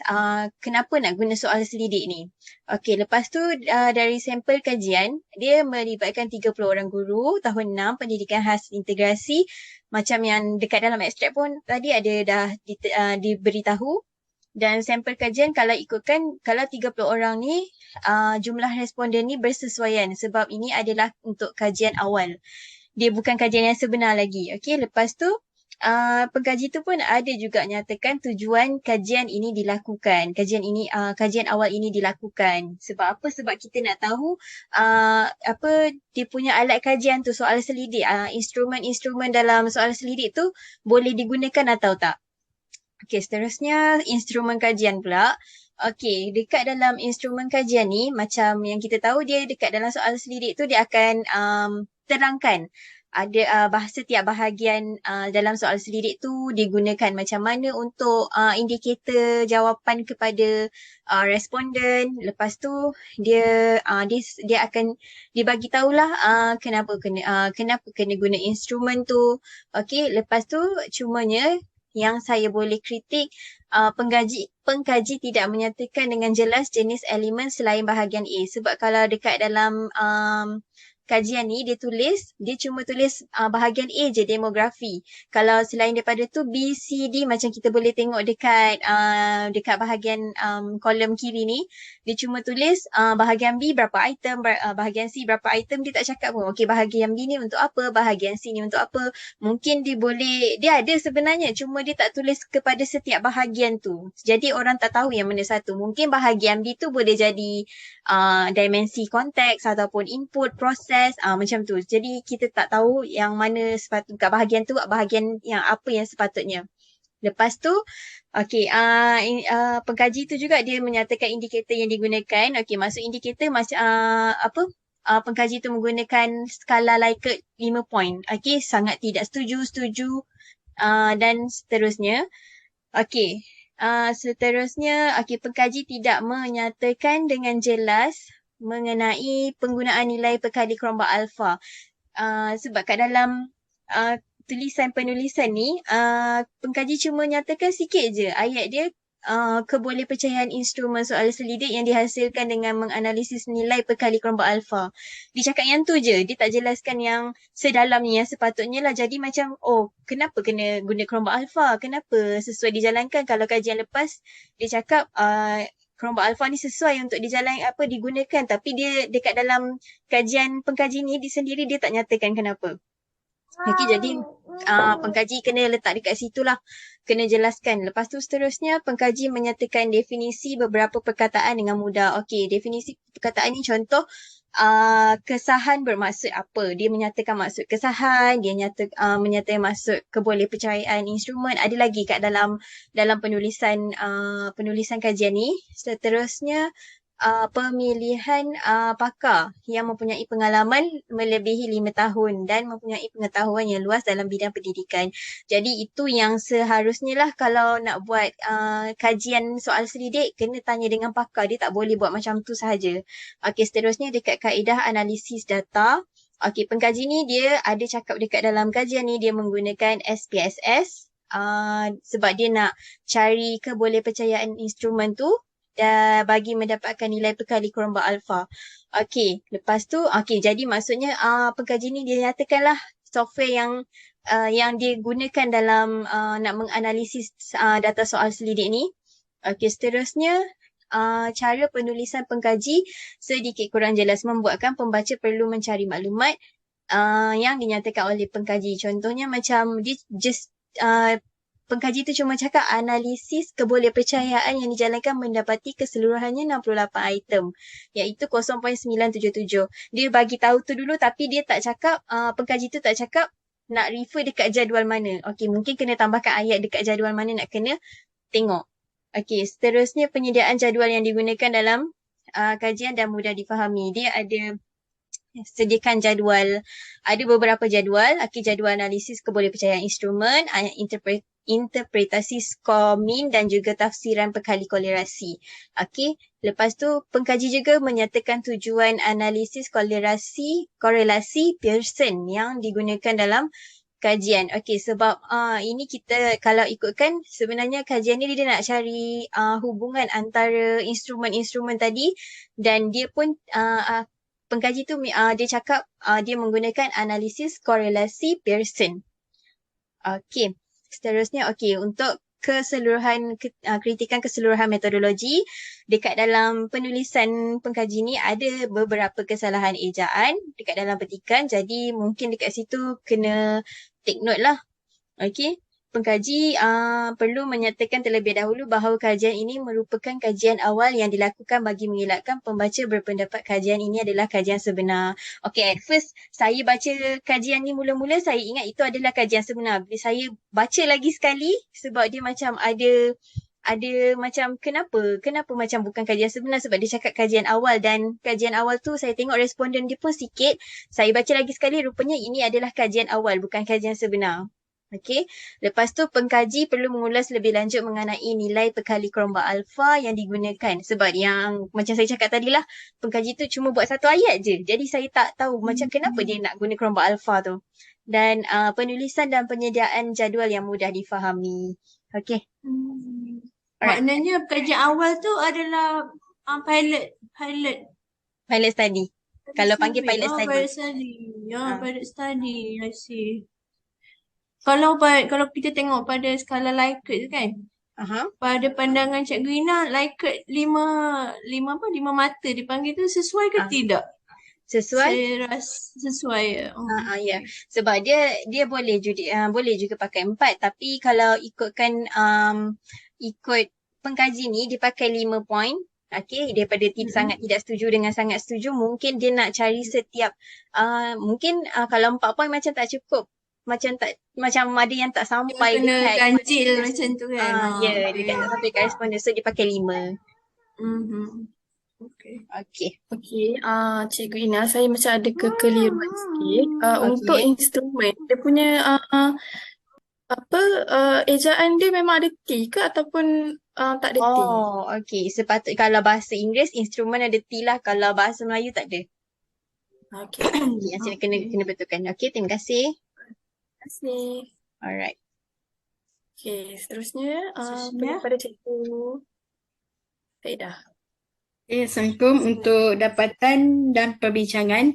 Speaker 2: kenapa nak guna soal selidik ni. Okey, lepas tu dari sampel kajian, dia melibatkan 30 orang guru tahun 6 pendidikan khas integrasi. Macam yang dekat dalam ekstrak pun tadi ada dah diberitahu. Dan sampel kajian kalau ikutkan, kalau 30 orang ni jumlah responden ni bersesuaian sebab ini adalah untuk kajian awal. Dia bukan kajian yang sebenar lagi. Okey, lepas tu pengkaji tu pun ada juga nyatakan tujuan kajian ini dilakukan. Kajian awal ini dilakukan. Sebab apa? Sebab kita nak tahu dia punya alat kajian tu, soal selidik, instrumen-instrumen dalam soal selidik tu boleh digunakan atau tak. Okey, seterusnya instrumen kajian pula. Okey, dekat dalam instrumen kajian ni, macam yang kita tahu, dia dekat dalam soal selidik tu dia akan terangkan ada setiap bahagian dalam soal selidik tu digunakan macam mana untuk indikator jawapan kepada responden. Lepas tu dia akan dibagi tahulah kenapa kena guna instrumen tu. Okey, lepas tu cumanya yang saya boleh kritik, pengkaji tidak menyatakan dengan jelas jenis elemen selain bahagian A. Sebab kalau dekat dalam kajian ni dia cuma tulis bahagian A je, demografi. Kalau selain daripada tu B, C, D macam kita boleh tengok dekat bahagian kolom kiri ni, dia cuma tulis bahagian B berapa item, bahagian C berapa item, dia tak cakap pun okey bahagian B ni untuk apa, bahagian C ni untuk apa. Mungkin dia ada sebenarnya, cuma dia tak tulis kepada setiap bahagian tu. Jadi orang tak tahu yang mana satu. Mungkin bahagian B tu boleh jadi dimensi konteks ataupun input, proses, macam tu. Jadi kita tak tahu yang mana kat bahagian tu, bahagian yang apa yang sepatutnya. Lepas tu, okey, pengkaji tu juga dia menyatakan indikator yang digunakan. Okey, maksud indikator macam pengkaji tu menggunakan skala Likert 5 point. Okey, sangat tidak setuju, dan seterusnya. Okey, seterusnya, pengkaji tidak menyatakan dengan jelas mengenai penggunaan nilai perkali kerombak alfa. Sebab kat dalam tulisan-penulisan ni, pengkaji cuma nyatakan sikit je ayat dia, kebolehpercayaan instrumen soal selidik yang dihasilkan dengan menganalisis nilai perkali kerombak alfa. Dia cakap yang tu je, dia tak jelaskan yang sedalamnya yang sepatutnya lah. Jadi macam, kenapa kena guna kerombak alfa? Kenapa sesuai dijalankan? Kalau kajian lepas, dia cakap kerombak alfa ni sesuai untuk digunakan. Tapi dia dekat dalam kajian pengkaji ni sendiri dia tak nyatakan kenapa. Okey, jadi pengkaji kena letak dekat situ lah. Kena jelaskan. Lepas tu seterusnya, pengkaji menyatakan definisi beberapa perkataan dengan mudah. Okey, definisi perkataan ni contoh, kesahan bermaksud apa? Dia menyatakan maksud kesahan, dia menyatakan maksud kebolehpercayaan instrumen. Ada lagi kat dalam penulisan kajian ni. Seterusnya, pemilihan pakar yang mempunyai pengalaman melebihi 5 tahun dan mempunyai pengetahuan yang luas dalam bidang pendidikan. Jadi itu yang seharusnya lah kalau nak buat kajian soal selidik, kena tanya dengan pakar. Dia tak boleh buat macam tu sahaja. Okey, seterusnya dekat kaedah analisis data. Okey, pengkaji ni dia ada cakap dekat dalam kajian ni dia menggunakan SPSS sebab dia nak cari kebolehpercayaan instrumen tu bagi mendapatkan nilai perkali kerombak alfa. Okey, lepas tu, jadi maksudnya pengkaji ni dia nyatakanlah software yang dia gunakan dalam nak menganalisis data soal selidik ni. Okey, seterusnya, cara penulisan pengkaji sedikit kurang jelas, membuatkan pembaca perlu mencari maklumat yang dinyatakan oleh pengkaji. Contohnya macam dia pengkaji tu cuma cakap analisis kebolehpercayaan yang dijalankan mendapati keseluruhannya 68 item, iaitu 0.977. Dia bagi tahu tu dulu tapi dia tak cakap, pengkaji tu tak cakap nak refer dekat jadual mana. Okey, mungkin kena tambahkan ayat dekat jadual mana nak kena tengok. Okey, seterusnya penyediaan jadual yang digunakan dalam kajian dan mudah difahami. Dia ada sediakan jadual, ada beberapa jadual. Okey, jadual analisis kebolehpercayaan instrumen, interpretasi skor min dan juga tafsiran perkali kolerasi. Okey, lepas tu pengkaji juga menyatakan tujuan analisis korelasi Pearson yang digunakan dalam kajian. Okey, sebab ini kita kalau ikutkan sebenarnya kajian ni dia nak cari hubungan antara instrumen-instrumen tadi, dan dia pun pengkaji tu dia cakap dia menggunakan analisis korelasi Pearson. Okey. Seterusnya, untuk keseluruhan kritikan keseluruhan metodologi, dekat dalam penulisan pengkaji ni ada beberapa kesalahan ejaan dekat dalam petikan. Jadi mungkin dekat situ kena take note lah. Okey. Pengkaji perlu menyatakan terlebih dahulu bahawa kajian ini merupakan kajian awal yang dilakukan bagi mengelakkan pembaca berpendapat kajian ini adalah kajian sebenar. Okay, at first saya baca kajian ni mula-mula saya ingat itu adalah kajian sebenar. Bila saya baca lagi sekali sebab dia macam ada macam kenapa macam bukan kajian sebenar, sebab dia cakap kajian awal, dan kajian awal tu saya tengok responden dia pun sikit. Saya baca lagi sekali, rupanya ini adalah kajian awal bukan kajian sebenar. Okey, lepas tu pengkaji perlu mengulas lebih lanjut mengenai nilai perkali kerombak alfa yang digunakan. Sebab yang macam saya cakap tadi lah, pengkaji tu cuma buat satu ayat je. Jadi saya tak tahu macam kenapa dia nak guna kerombak alfa tu. dan penulisan dan penyediaan jadual yang mudah difahami. Okey. Alright.
Speaker 3: Maknanya kajian awal tu adalah pilot
Speaker 2: Pilot study. Kalau panggil
Speaker 3: survey.
Speaker 2: pilot study.
Speaker 3: Pilot study.
Speaker 2: Ah.
Speaker 3: Pilot study. I see. Kalau kita tengok pada skala Likert tu kan,
Speaker 2: Aha.
Speaker 3: pada pandangan Cikgu Ina, Likert lima mata dipanggil tu sesuai ke tidak?
Speaker 2: Sesuai?
Speaker 3: Saya rasa sesuai.
Speaker 2: Ya. Sebab dia boleh juga pakai 4, tapi kalau ikutkan ikut pengkaji ni dia pakai 5 point. Okey, daripada sangat tidak setuju dengan sangat setuju, mungkin dia nak cari setiap mungkin kalau 4 point macam tak cukup. Macam ada yang tak sampai
Speaker 3: Kena
Speaker 2: dekat
Speaker 3: ganjil macam tu kan.
Speaker 2: dekat tak sampai koresponden, so dia pakai 5.
Speaker 3: Okay.
Speaker 2: Okey.
Speaker 5: Cikgu Ina, saya macam ada kekeliruan sikit. Untuk instrumen, dia punya ejaan dia memang ada T ke ataupun tak ada T?
Speaker 2: Oh, okey. Kalau bahasa Inggeris, instrumen ada T lah. Kalau bahasa Melayu tak ada.
Speaker 5: Okey.
Speaker 2: Yang saya kena betulkan. Okey, terima kasih.
Speaker 5: Terima kasih.
Speaker 2: Alright.
Speaker 5: Okey, seterusnya pergi pada Cikgu Faidah.
Speaker 6: Assalamualaikum. Untuk dapatan dan perbincangan,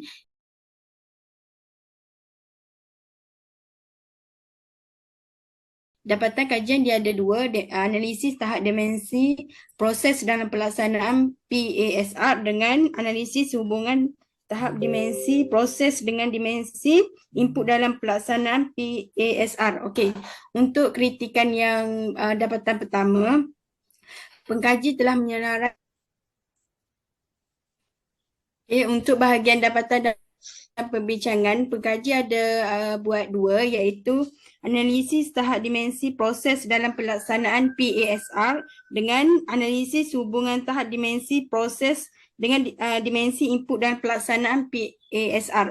Speaker 6: dapatan kajian dia ada 2, analisis tahap dimensi proses dalam pelaksanaan PASR dengan analisis hubungan tahap dimensi proses dengan dimensi input dalam pelaksanaan PASR. Okey, untuk kritikan yang dapatan pertama, pengkaji telah menyelarai untuk bahagian dapatan dan perbincangan, pengkaji ada buat 2, iaitu analisis tahap dimensi proses dalam pelaksanaan PASR dengan analisis hubungan tahap dimensi proses dengan dimensi input dan pelaksanaan PASR.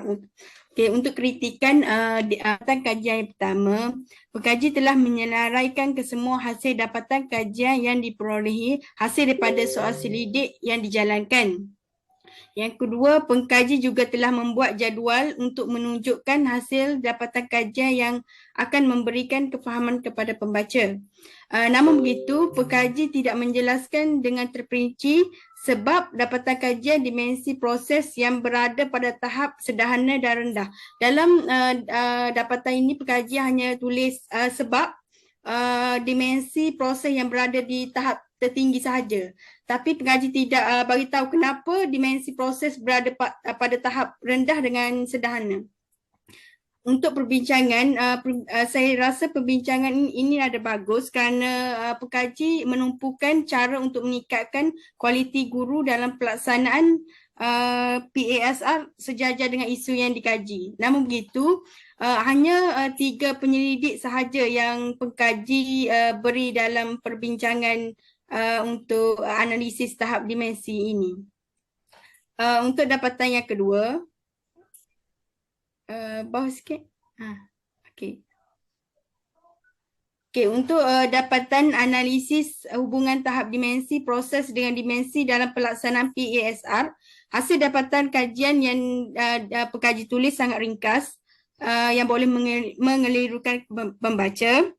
Speaker 6: Okay, untuk kritikan dapatan kajian yang pertama, pengkaji telah menyelaraikan kesemua hasil dapatan kajian yang diperolehi hasil daripada soal selidik yang dijalankan. Yang kedua, pengkaji juga telah membuat jadual untuk menunjukkan hasil dapatan kajian yang akan memberikan kefahaman kepada pembaca. Namun begitu, pengkaji tidak menjelaskan dengan terperinci sebab dapatan kajian dimensi proses yang berada pada tahap sederhana dan rendah. Dalam dapatan ini, pengkaji hanya tulis sebab dimensi proses yang berada di tahap tertinggi sahaja. Tapi pengkaji tidak bagi tahu kenapa dimensi proses berada pada tahap rendah dengan sederhana. Untuk perbincangan, saya rasa perbincangan ini ada bagus kerana pengkaji menumpukan cara untuk meningkatkan kualiti guru dalam pelaksanaan PASR sejajar dengan isu yang dikaji. Namun begitu, hanya 3 penyelidik sahaja yang pengkaji beri dalam perbincangan untuk analisis tahap dimensi ini. Untuk dapatan yang kedua, bawah sikit. Okey. Okey, untuk dapatan analisis hubungan tahap dimensi proses dengan dimensi dalam pelaksanaan PASR, hasil dapatan kajian yang pengkaji tulis sangat ringkas yang boleh mengelirukan pembaca.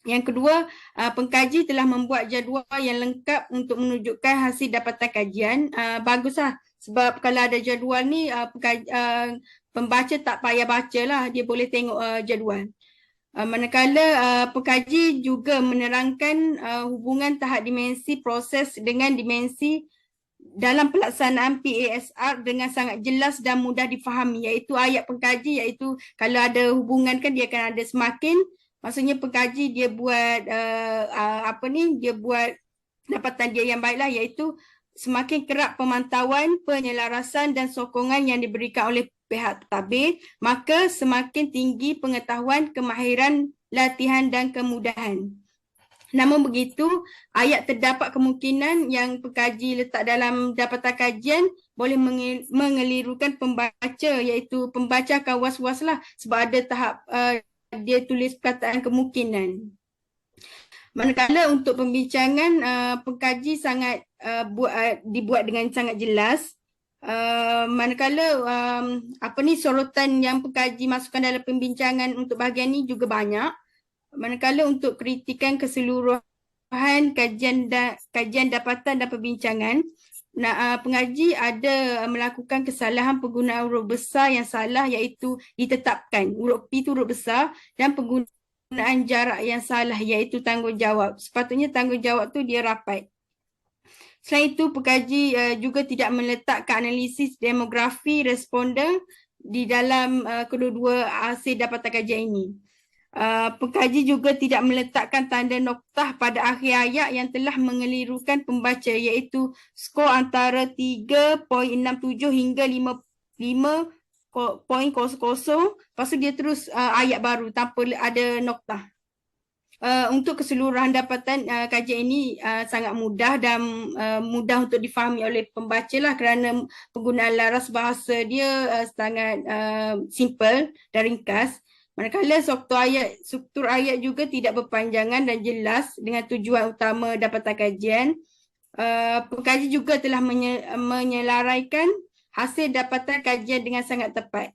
Speaker 6: Yang kedua, pengkaji telah membuat jadual yang lengkap untuk menunjukkan hasil dapatan kajian. Baguslah, sebab kalau ada jadual ni, pembaca tak payah baca lah, dia boleh tengok jadual. Manakala pengkaji juga menerangkan hubungan tahap dimensi proses dengan dimensi dalam pelaksanaan PASR dengan sangat jelas dan mudah difahami, iaitu ayat pengkaji, iaitu kalau ada hubungan kan dia akan ada semakin. Maksudnya pengkaji dia buat dia buat dapatan dia yang baiklah, iaitu semakin kerap pemantauan, penyelarasan dan sokongan yang diberikan oleh pihak tabir, maka semakin tinggi pengetahuan, kemahiran, latihan dan kemudahan. Namun begitu, ayat terdapat kemungkinan yang pengkaji letak dalam dapatan kajian boleh mengelirukan pembaca, iaitu pembaca akan was-was lah sebab ada tahap dia tulis perkataan kemungkinan. Manakala untuk pembincangan, pengkaji sangat dibuat dengan sangat jelas. Manakala sorotan yang pengkaji masukkan dalam pembincangan untuk bahagian ni juga banyak. Manakala untuk kritikan keseluruhan kajian dapatan dan perbincangan, pengaji ada melakukan kesalahan penggunaan huruf besar yang salah, iaitu ditetapkan huruf P itu huruf besar, dan penggunaan jarak yang salah, iaitu tanggungjawab. Sepatutnya tanggungjawab tu dia rapat. Selain itu, pengkaji juga tidak meletakkan analisis demografi responden di dalam kedua-dua hasil dapatan kajian ini. Pengkaji juga tidak meletakkan tanda noktah pada akhir ayat yang telah mengelirukan pembaca, iaitu skor antara 3.67 hingga 5.00. Lepas tu dia terus ayat baru tanpa ada noktah. Untuk keseluruhan dapatan kajian ini sangat mudah dan mudah untuk difahami oleh pembaca lah, kerana penggunaan laras bahasa dia sangat simple dan ringkas. Manakala struktur ayat juga tidak berpanjangan dan jelas dengan tujuan utama dapatan kajian. Pengkaji juga telah menyelaraikan hasil dapatan kajian dengan sangat tepat.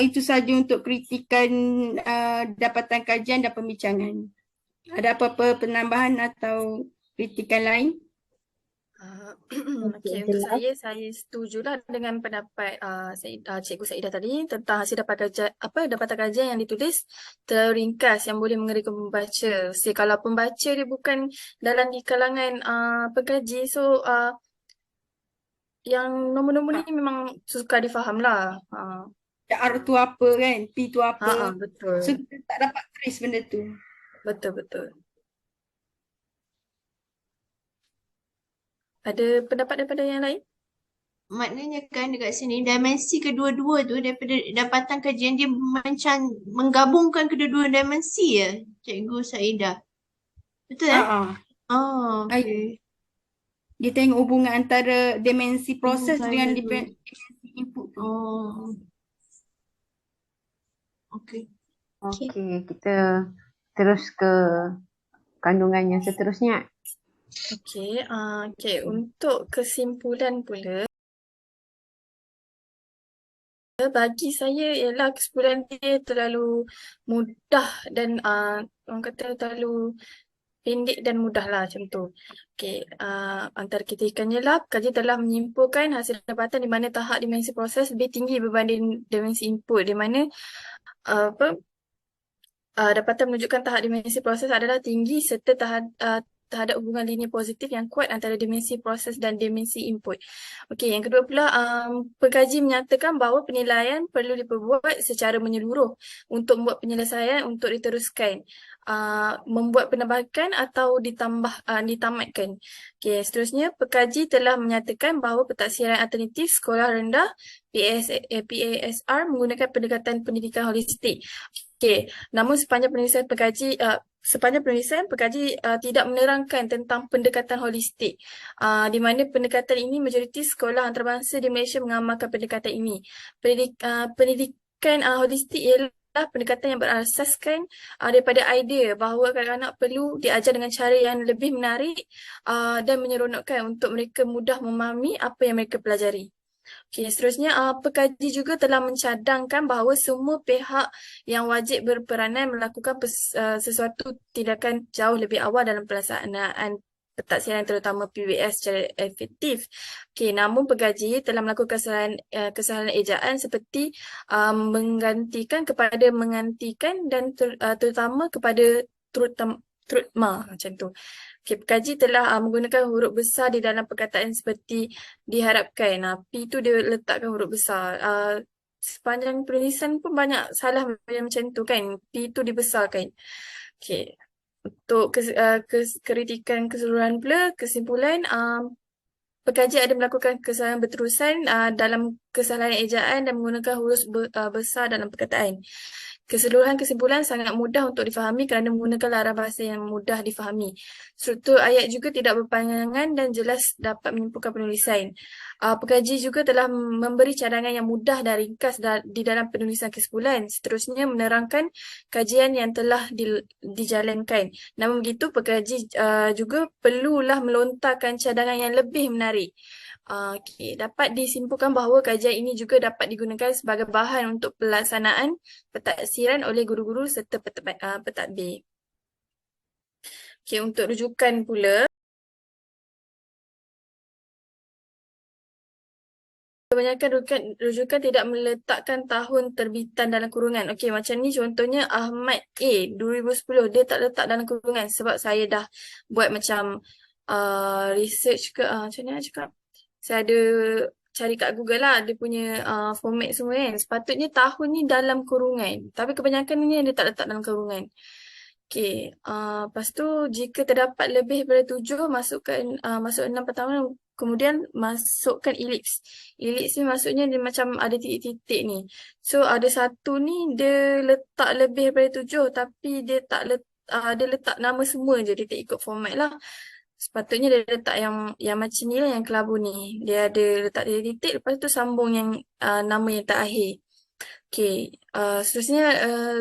Speaker 6: Itu sahaja untuk kritikan dapatan kajian dan pembincangan. Ada apa-apa penambahan atau kritikan lain?
Speaker 5: Okey, untuk saya setujulah dengan pendapat Cikgu Saidah tadi tentang hasil dapatan kajian yang ditulis terringkas yang boleh mengerikan pembaca. Kalau pembaca dia bukan di kalangan pengkaji, so yang nombor-nombor ni memang susah difaham lah.
Speaker 6: R tu apa kan, P tu apa.
Speaker 5: Betul.
Speaker 6: So kita tak dapat trace benda tu.
Speaker 5: Betul. Ada pendapat daripada yang lain?
Speaker 3: Maknanya kan dekat sini dimensi kedua-dua tu daripada dapatan kajian dia menggabungkan kedua-dua dimensi ya, Cikgu Saidah. Betul okey.
Speaker 6: Dia tengok hubungan antara dimensi proses dengan dimensi input.
Speaker 3: Okey.
Speaker 1: Okey, kita terus ke kandungan yang seterusnya.
Speaker 5: Okey, untuk kesimpulan pula, bagi saya ialah kesimpulan dia terlalu mudah dan orang kata terlalu pendek dan mudah lah macam tu. Okey, antara kritikannya lah, kaji telah menyimpulkan hasil dapatan di mana tahap dimensi proses lebih tinggi berbanding dimensi input, di mana dapatan menunjukkan tahap dimensi proses adalah tinggi serta terhadap hubungan linear positif yang kuat antara dimensi proses dan dimensi input. Okey, yang kedua pula, pengkaji menyatakan bahawa penilaian perlu diperbuat secara menyeluruh untuk membuat penyelesaian untuk diteruskan, membuat penambahan atau ditamatkan. Okey, seterusnya, pengkaji telah menyatakan bahawa pentaksiran alternatif sekolah rendah PASR menggunakan pendekatan pendidikan holistik. Okey, namun sepanjang penulisan pengkaji tidak menerangkan tentang pendekatan holistik, di mana pendekatan ini majoriti sekolah antarabangsa di Malaysia mengamalkan pendekatan ini. Pendidikan holistik ialah pendekatan yang berasaskan daripada idea bahawa kanak-kanak perlu diajar dengan cara yang lebih menarik dan menyeronokkan untuk mereka mudah memahami apa yang mereka pelajari. Okey, seterusnya, pengkaji juga telah mencadangkan bahawa semua pihak yang wajib berperanan melakukan sesuatu tindakan jauh lebih awal dalam pelaksanaan pentaksiran terutama PBS secara efektif. Okey, namun pengkaji telah melakukan kesalahan ejaan seperti mengantikan dan terutama kepada terutama macam tu. Okay, pengkaji telah menggunakan huruf besar di dalam perkataan seperti diharapkan. P tu dia letakkan huruf besar. Sepanjang penulisan pun banyak salah macam tu kan. P tu dibesarkan. Okay. Untuk kritikan keseluruhan pula, kesimpulan, pengkaji ada melakukan kesalahan berterusan dalam kesalahan ejaan dan menggunakan huruf besar dalam perkataan. Keseluruhan kesimpulan sangat mudah untuk difahami kerana menggunakan laras bahasa yang mudah difahami. Struktur ayat juga tidak berpanjangan dan jelas dapat menyimpulkan penulisan. Pengkaji juga telah memberi cadangan yang mudah dan ringkas di dalam penulisan kesimpulan. Seterusnya menerangkan kajian yang telah dijalankan. Namun begitu, pengkaji juga perlulah melontarkan cadangan yang lebih menarik. Okey, dapat disimpulkan bahawa kajian ini juga dapat digunakan sebagai bahan untuk pelaksanaan pentadsiran oleh guru-guru serta pentadbir. Okey, untuk rujukan pula, kebanyakan rujukan tidak meletakkan tahun terbitan dalam kurungan. Okey, macam ni contohnya Ahmad A 2010, dia tak letak dalam kurungan sebab saya dah buat macam research ke, macam mana nak cakap? Saya ada cari kat Google lah dia punya format semua kan. Sepatutnya tahun ni dalam kurungan. Tapi kebanyakan ni dia tak letak dalam kurungan. Okey, lepas tu jika terdapat lebih daripada 7, masuk 6 pertama, kemudian masukkan elips. Elips ni maksudnya dia macam ada titik-titik ni. So ada satu ni dia letak lebih daripada 7 tapi dia tak dia letak nama semua je, dia tak ikut format lah. Sepatutnya dia letak yang macam ni lah, yang kelabu ni. Dia ada letak titik-titik, lepas tu sambung yang nama yang terakhir. Okey, seterusnya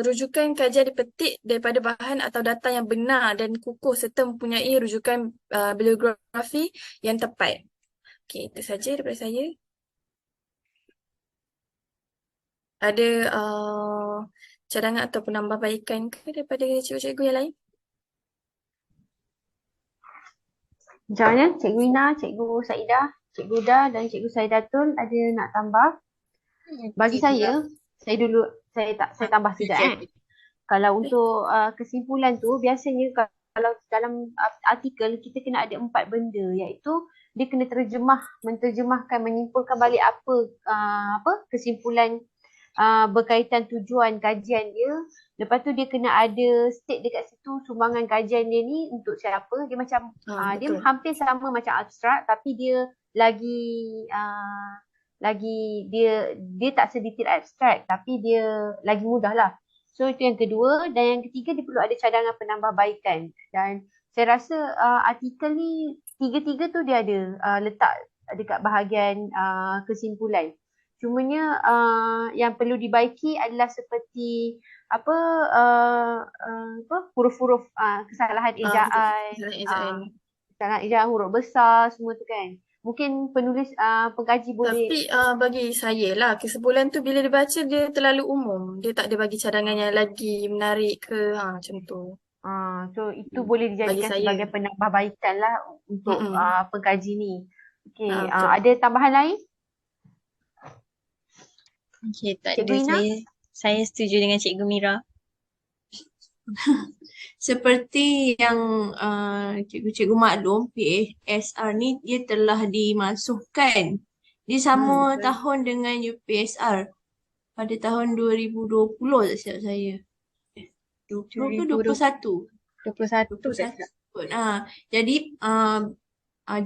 Speaker 5: rujukan kajian dipetik daripada bahan atau data yang benar dan kukuh serta mempunyai rujukan bibliografi yang tepat. Okey, itu saja daripada saya. Ada cadangan atau penambahbaikan ke daripada cikgu-cikgu yang lain?
Speaker 1: Macam mana? Cikgu Ina, Cikgu Saidah, Cikgu Huda dan Cikgu Saidatul ada nak tambah? Bagi saya tambah sikit. Kalau untuk kesimpulan tu, biasanya kalau dalam artikel kita kena ada 4 benda, iaitu dia kena menterjemahkan, menyimpulkan balik apa kesimpulan berkaitan tujuan kajian dia. Lepas tu dia kena ada state dekat situ sumbangan kajian dia ni untuk siapa. Dia macam dia hampir sama macam abstrak, tapi dia lagi dia tak sedetail abstrak, tapi dia lagi mudah lah. So itu yang kedua. Dan yang ketiga, dia perlu ada cadangan penambahbaikan. Dan saya rasa artikel ni tiga-tiga tu dia ada letak dekat bahagian kesimpulan. Cumanya yang perlu dibaiki adalah seperti huruf-huruf kesalahan ejaan, kesalahan ejaan huruf besar semua tu kan. Mungkin penulis pengkaji boleh.
Speaker 5: Tapi bagi saya lah, kesimpulan tu bila dibaca dia terlalu umum. Dia tak ada bagi cadangan yang lagi menarik ke macam tu.
Speaker 1: So itu boleh dijadikan sebagai penambahbaikan lah untuk pengkaji ni. Okey, ada tambahan lain?
Speaker 2: Okey, tak ada. Saya setuju dengan Cikgu Mira.
Speaker 3: Seperti yang cikgu-cikgu maklum, PASR ni dia telah dimasukkan di sama tahun dengan UPSR pada tahun 2020 tak silap saya. 20 ke 21? 21. Jadi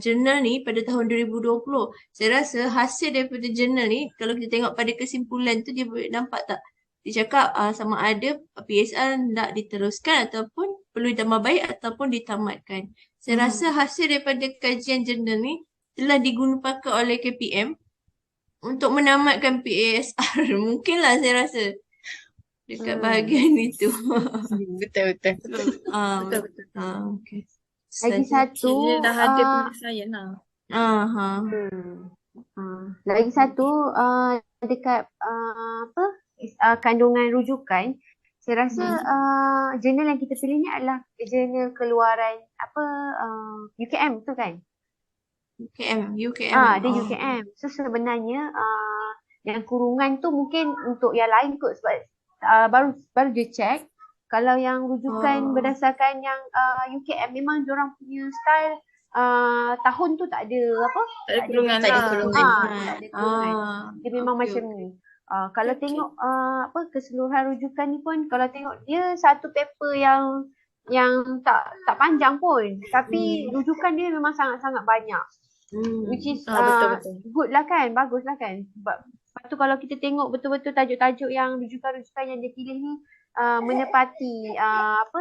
Speaker 3: jurnal ni pada tahun 2020, saya rasa hasil daripada jurnal ni kalau kita tengok pada kesimpulan tu dia boleh nampak tak? Dia cakap sama ada PSR nak diteruskan ataupun perlu ditambah baik ataupun ditamatkan. Saya rasa hasil daripada kajian jurnal ni telah digunakan oleh KPM untuk menamatkan PASR. Mungkinlah saya rasa dekat bahagian itu.
Speaker 2: Betul-betul.
Speaker 3: Betul-betul. Okay.
Speaker 1: Lagi satu.
Speaker 5: Dia dah ada penyelesaian lah.
Speaker 1: Lagi satu dekat kandungan rujukan, saya rasa jurnal yang kita pilih ni adalah jurnal keluaran UKM tu kan?
Speaker 3: UKM.
Speaker 1: Dia UKM. So sebenarnya yang kurungan tu mungkin untuk yang lain kot, sebab baru dia check. Kalau yang rujukan berdasarkan yang UKM, memang diorang punya style tahun tu tak ada
Speaker 5: tak ada kurungan.
Speaker 1: Tak ada kurungan. Dia memang macam ni. Kalau tengok keseluruhan rujukan ni pun, kalau tengok dia satu paper yang tak panjang pun, tapi rujukan dia memang sangat-sangat banyak. Which is good lah kan, bagus lah kan. Sebab lepas tu kalau kita tengok betul-betul tajuk-tajuk yang rujukan-rujukan yang dia pilih ni menepati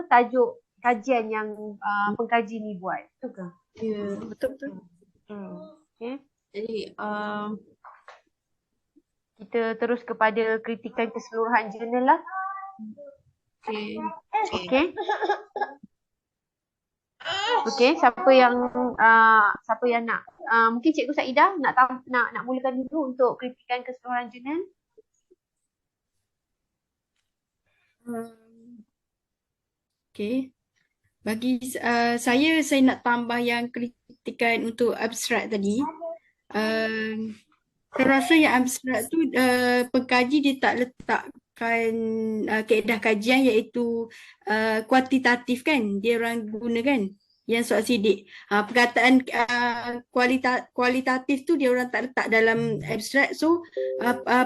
Speaker 1: tajuk kajian yang pengkaji ni buat. Betul ke?
Speaker 3: Ya, betul-betul.
Speaker 1: Okay.
Speaker 3: Jadi
Speaker 1: kita terus kepada kritikan keseluruhan jurnal lah. Okey, siapa yang nak mungkin Cikgu Saidah nak mulakan dulu untuk kritikan keseluruhan jurnal.
Speaker 6: Okay. Bagi saya nak tambah yang kritikan untuk abstrak tadi. Saya rasa yang abstrak tu pengkaji dia tak letakkan kaedah kajian iaitu kuantitatif kan, dia orang gunakan yang soal sidik. Perkataan kualitatif tu dia orang tak letak dalam abstrak, so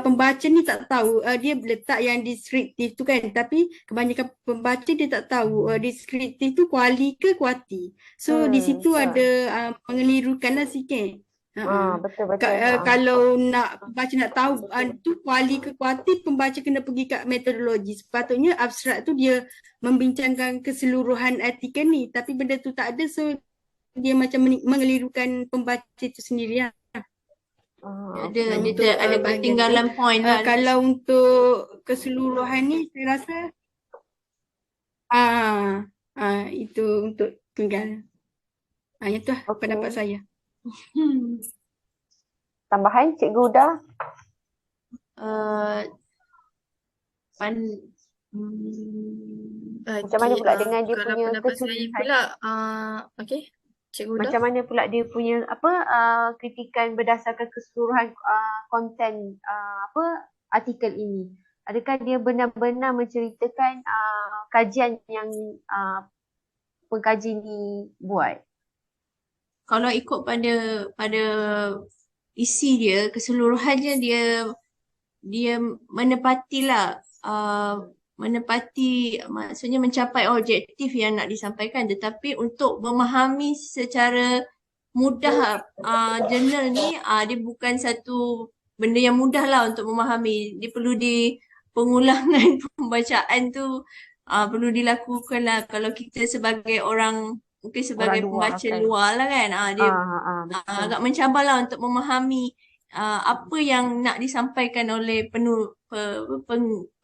Speaker 6: pembaca ni tak tahu, dia letak yang deskriptif tu kan, tapi kebanyakan pembaca dia tak tahu deskriptif tu kuali ke kuati. So di situ ada mengelirukan lah sikit.
Speaker 1: Betul.
Speaker 6: Kalau nak pembaca nak tahu tu kuali ke kuati, pembaca kena pergi kat metodologi. Sepatutnya abstrak tu dia membincangkan keseluruhan artikel ni, tapi benda tu tak ada, so dia macam mengelirukan pembaca itu sendiri lah.
Speaker 3: Dia ada ketinggalan point lah.
Speaker 6: Kalau untuk keseluruhan ni saya rasa itu untuk tinggal. Itu lah pendapat saya.
Speaker 1: Tambahan Cikgu Huda? Macam mana pula dengan dia punya keseluruhan?
Speaker 5: Pula, okay, Cikgu Huda.
Speaker 1: Macam mana pula dia punya kritikan berdasarkan keseluruhan konten artikel ini? Adakah dia benar-benar menceritakan kajian yang pengkaji ni buat?
Speaker 3: Kalau ikut pada isi dia, keseluruhannya dia menepatilah maksudnya mencapai objektif yang nak disampaikan, tetapi untuk memahami secara mudah jurnal ni dia bukan satu benda yang mudah lah untuk memahami. Dia perlu pengulangan pembacaan tu perlu dilakukan lah. Kalau kita sebagai orang, mungkin sebagai pembaca luar lah kan, dia agak mencabar lah untuk memahami apa yang nak disampaikan oleh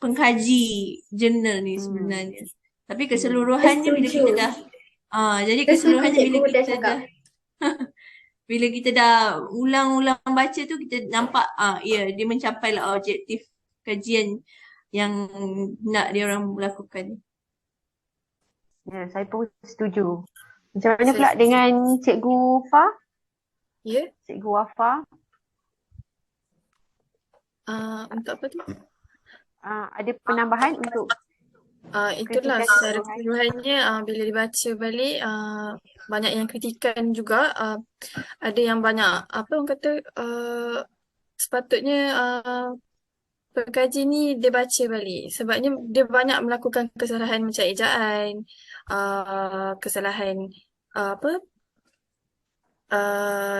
Speaker 3: pengkaji jurnal ni sebenarnya. Tapi keseluruhannya bila kita dah jadi keseluruhannya bila kita dah ulang-ulang baca tu, kita nampak dia mencapai lah objektif kajian yang nak dia orang lakukan.
Speaker 1: Ya, saya pun setuju. Macam mana pula dengan Cikgu Fa?
Speaker 5: Ya.
Speaker 1: Cikgu Wafa?
Speaker 5: Untuk apa tu?
Speaker 1: Ada penambahan untuk
Speaker 5: itulah secara keseluruhannya bila dibaca balik banyak yang kritikan juga, ada yang banyak apa orang kata sepatutnya pengkaji ni dia baca balik sebabnya dia banyak melakukan kesalahan macam ejaan, kesalahan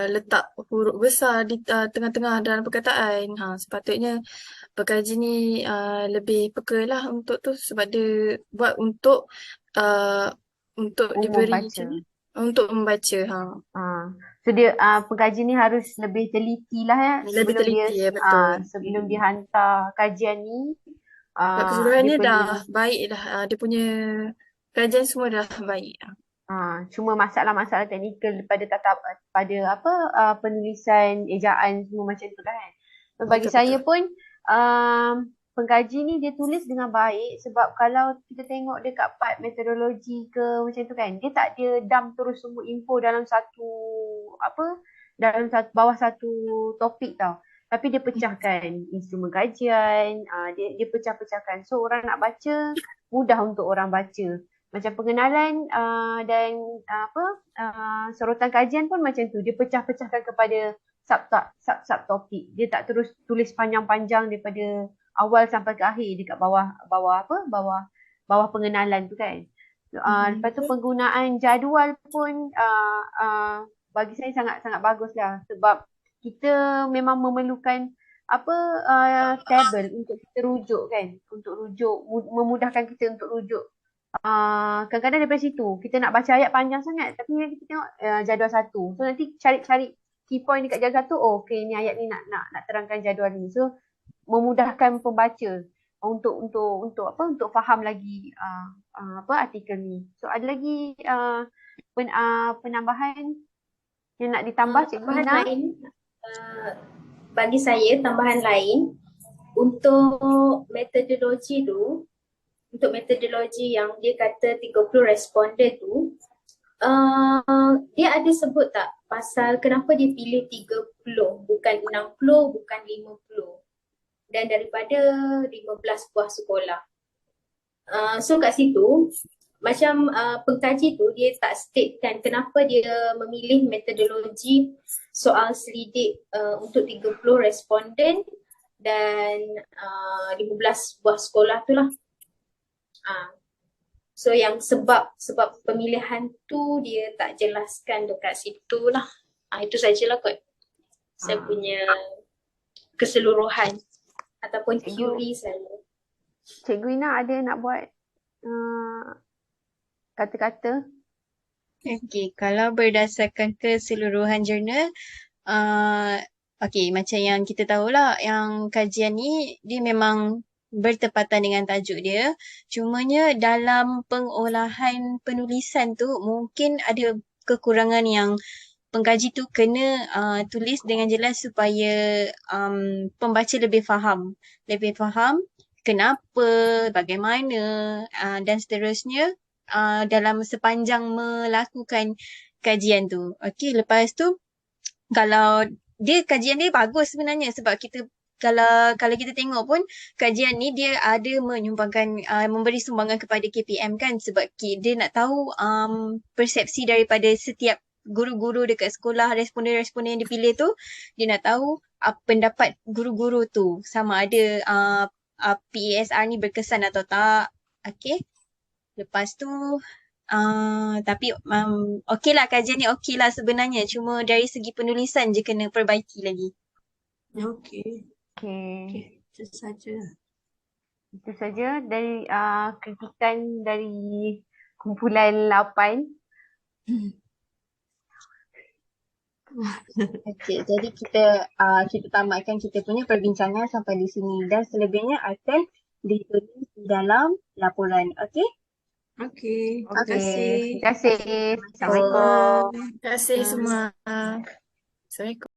Speaker 5: letak huruf besar di tengah-tengah dalam perkataan. Sepatutnya pengkaji ni lebih peka lah untuk tu, sebab dia buat untuk diberi untuk membaca.
Speaker 1: So dia pengkaji ni harus lebih teliti lah ya.
Speaker 5: Lebih teliti, ya, betul.
Speaker 1: Sebelum dia hantar kajian ni.
Speaker 5: Keseluruhannya dah baik dah. Dia punya kajian semua dah baik.
Speaker 1: Cuma masalah-masalah teknikal pada penulisan, ejaan semua macam tu kan. Bagi saya pun pengkaji ni dia tulis dengan baik, sebab kalau kita tengok dekat part metodologi ke macam tu kan, dia tak ada dump terus semua info dalam bawah satu topik tau. Tapi dia pecahkan instrumen kajian, dia pecah-pecahkan. So orang nak baca mudah untuk orang baca. Macam pengenalan dan sorotan kajian pun macam tu, dia pecah-pecahkan kepada sub topik. Dia tak terus tulis panjang-panjang daripada awal sampai ke akhir dekat bawah pengenalan tu kan. Lepas tu penggunaan jadual pun bagi saya sangat-sangat bagus lah, sebab kita memang memerlukan tabel untuk kita rujuk kan, untuk rujuk, memudahkan kita untuk rujuk. Kadang-kadang daripada situ kita nak baca ayat panjang sangat, tapi kita tengok jadual satu, so nanti cari key point dekat jadual satu, okay ni ayat ni nak terangkan jadual ni. So memudahkan pembaca untuk faham lagi artikel ni. So ada lagi penambahan Yang nak ditambah Cikgu
Speaker 7: Tambahan
Speaker 1: Ina?
Speaker 7: lain, bagi saya tambahan lain untuk metodologi tu, untuk metodologi yang dia kata 30 responden tu, dia ada sebut tak pasal kenapa dia pilih 30, bukan 60, bukan 50 dan daripada 15 buah sekolah. So kat situ macam pengkaji tu dia tak statekan kenapa dia memilih metodologi soal selidik untuk 30 responden dan 15 buah sekolah tu lah. So yang sebab pemilihan tu dia tak jelaskan dekat situ lah. Itu sajalah kot saya punya keseluruhan ataupun teori saya.
Speaker 1: Cikgu Ina ada nak buat kata-kata?
Speaker 2: Okey, kalau berdasarkan keseluruhan jurnal, okey, macam yang kita tahulah, yang kajian ni dia memang bertepatan dengan tajuk dia. Cumanya dalam pengolahan penulisan tu mungkin ada kekurangan yang pengkaji tu kena tulis dengan jelas supaya pembaca lebih faham kenapa, bagaimana dan seterusnya dalam sepanjang melakukan kajian tu. Okey, lepas tu kalau kajian dia bagus sebenarnya sebab kita kalau kita tengok pun kajian ni dia ada menyumbangkan memberi sumbangan kepada KPM kan sebab dia nak tahu persepsi daripada setiap guru-guru dekat sekolah, responden-responden yang dipilih tu, dia nak tahu pendapat guru-guru tu sama ada PASR ni berkesan atau tak. Okey. Lepas tu tapi okey lah, kajian ni okey lah sebenarnya, cuma dari segi penulisan je kena perbaiki lagi.
Speaker 3: Okey.
Speaker 1: Okey.
Speaker 3: Itu saja.
Speaker 1: Itu saja dari kritikan dari kumpulan 8.
Speaker 2: Okey, jadi kita tamatkan kita punya perbincangan sampai di sini dan selebihnya akan ditulis di dalam laporan. Okey?
Speaker 3: Okey. Terima
Speaker 1: Okey.
Speaker 3: kasih.
Speaker 1: Terima kasih. Assalamualaikum.
Speaker 5: Terima kasih semua. Assalamualaikum.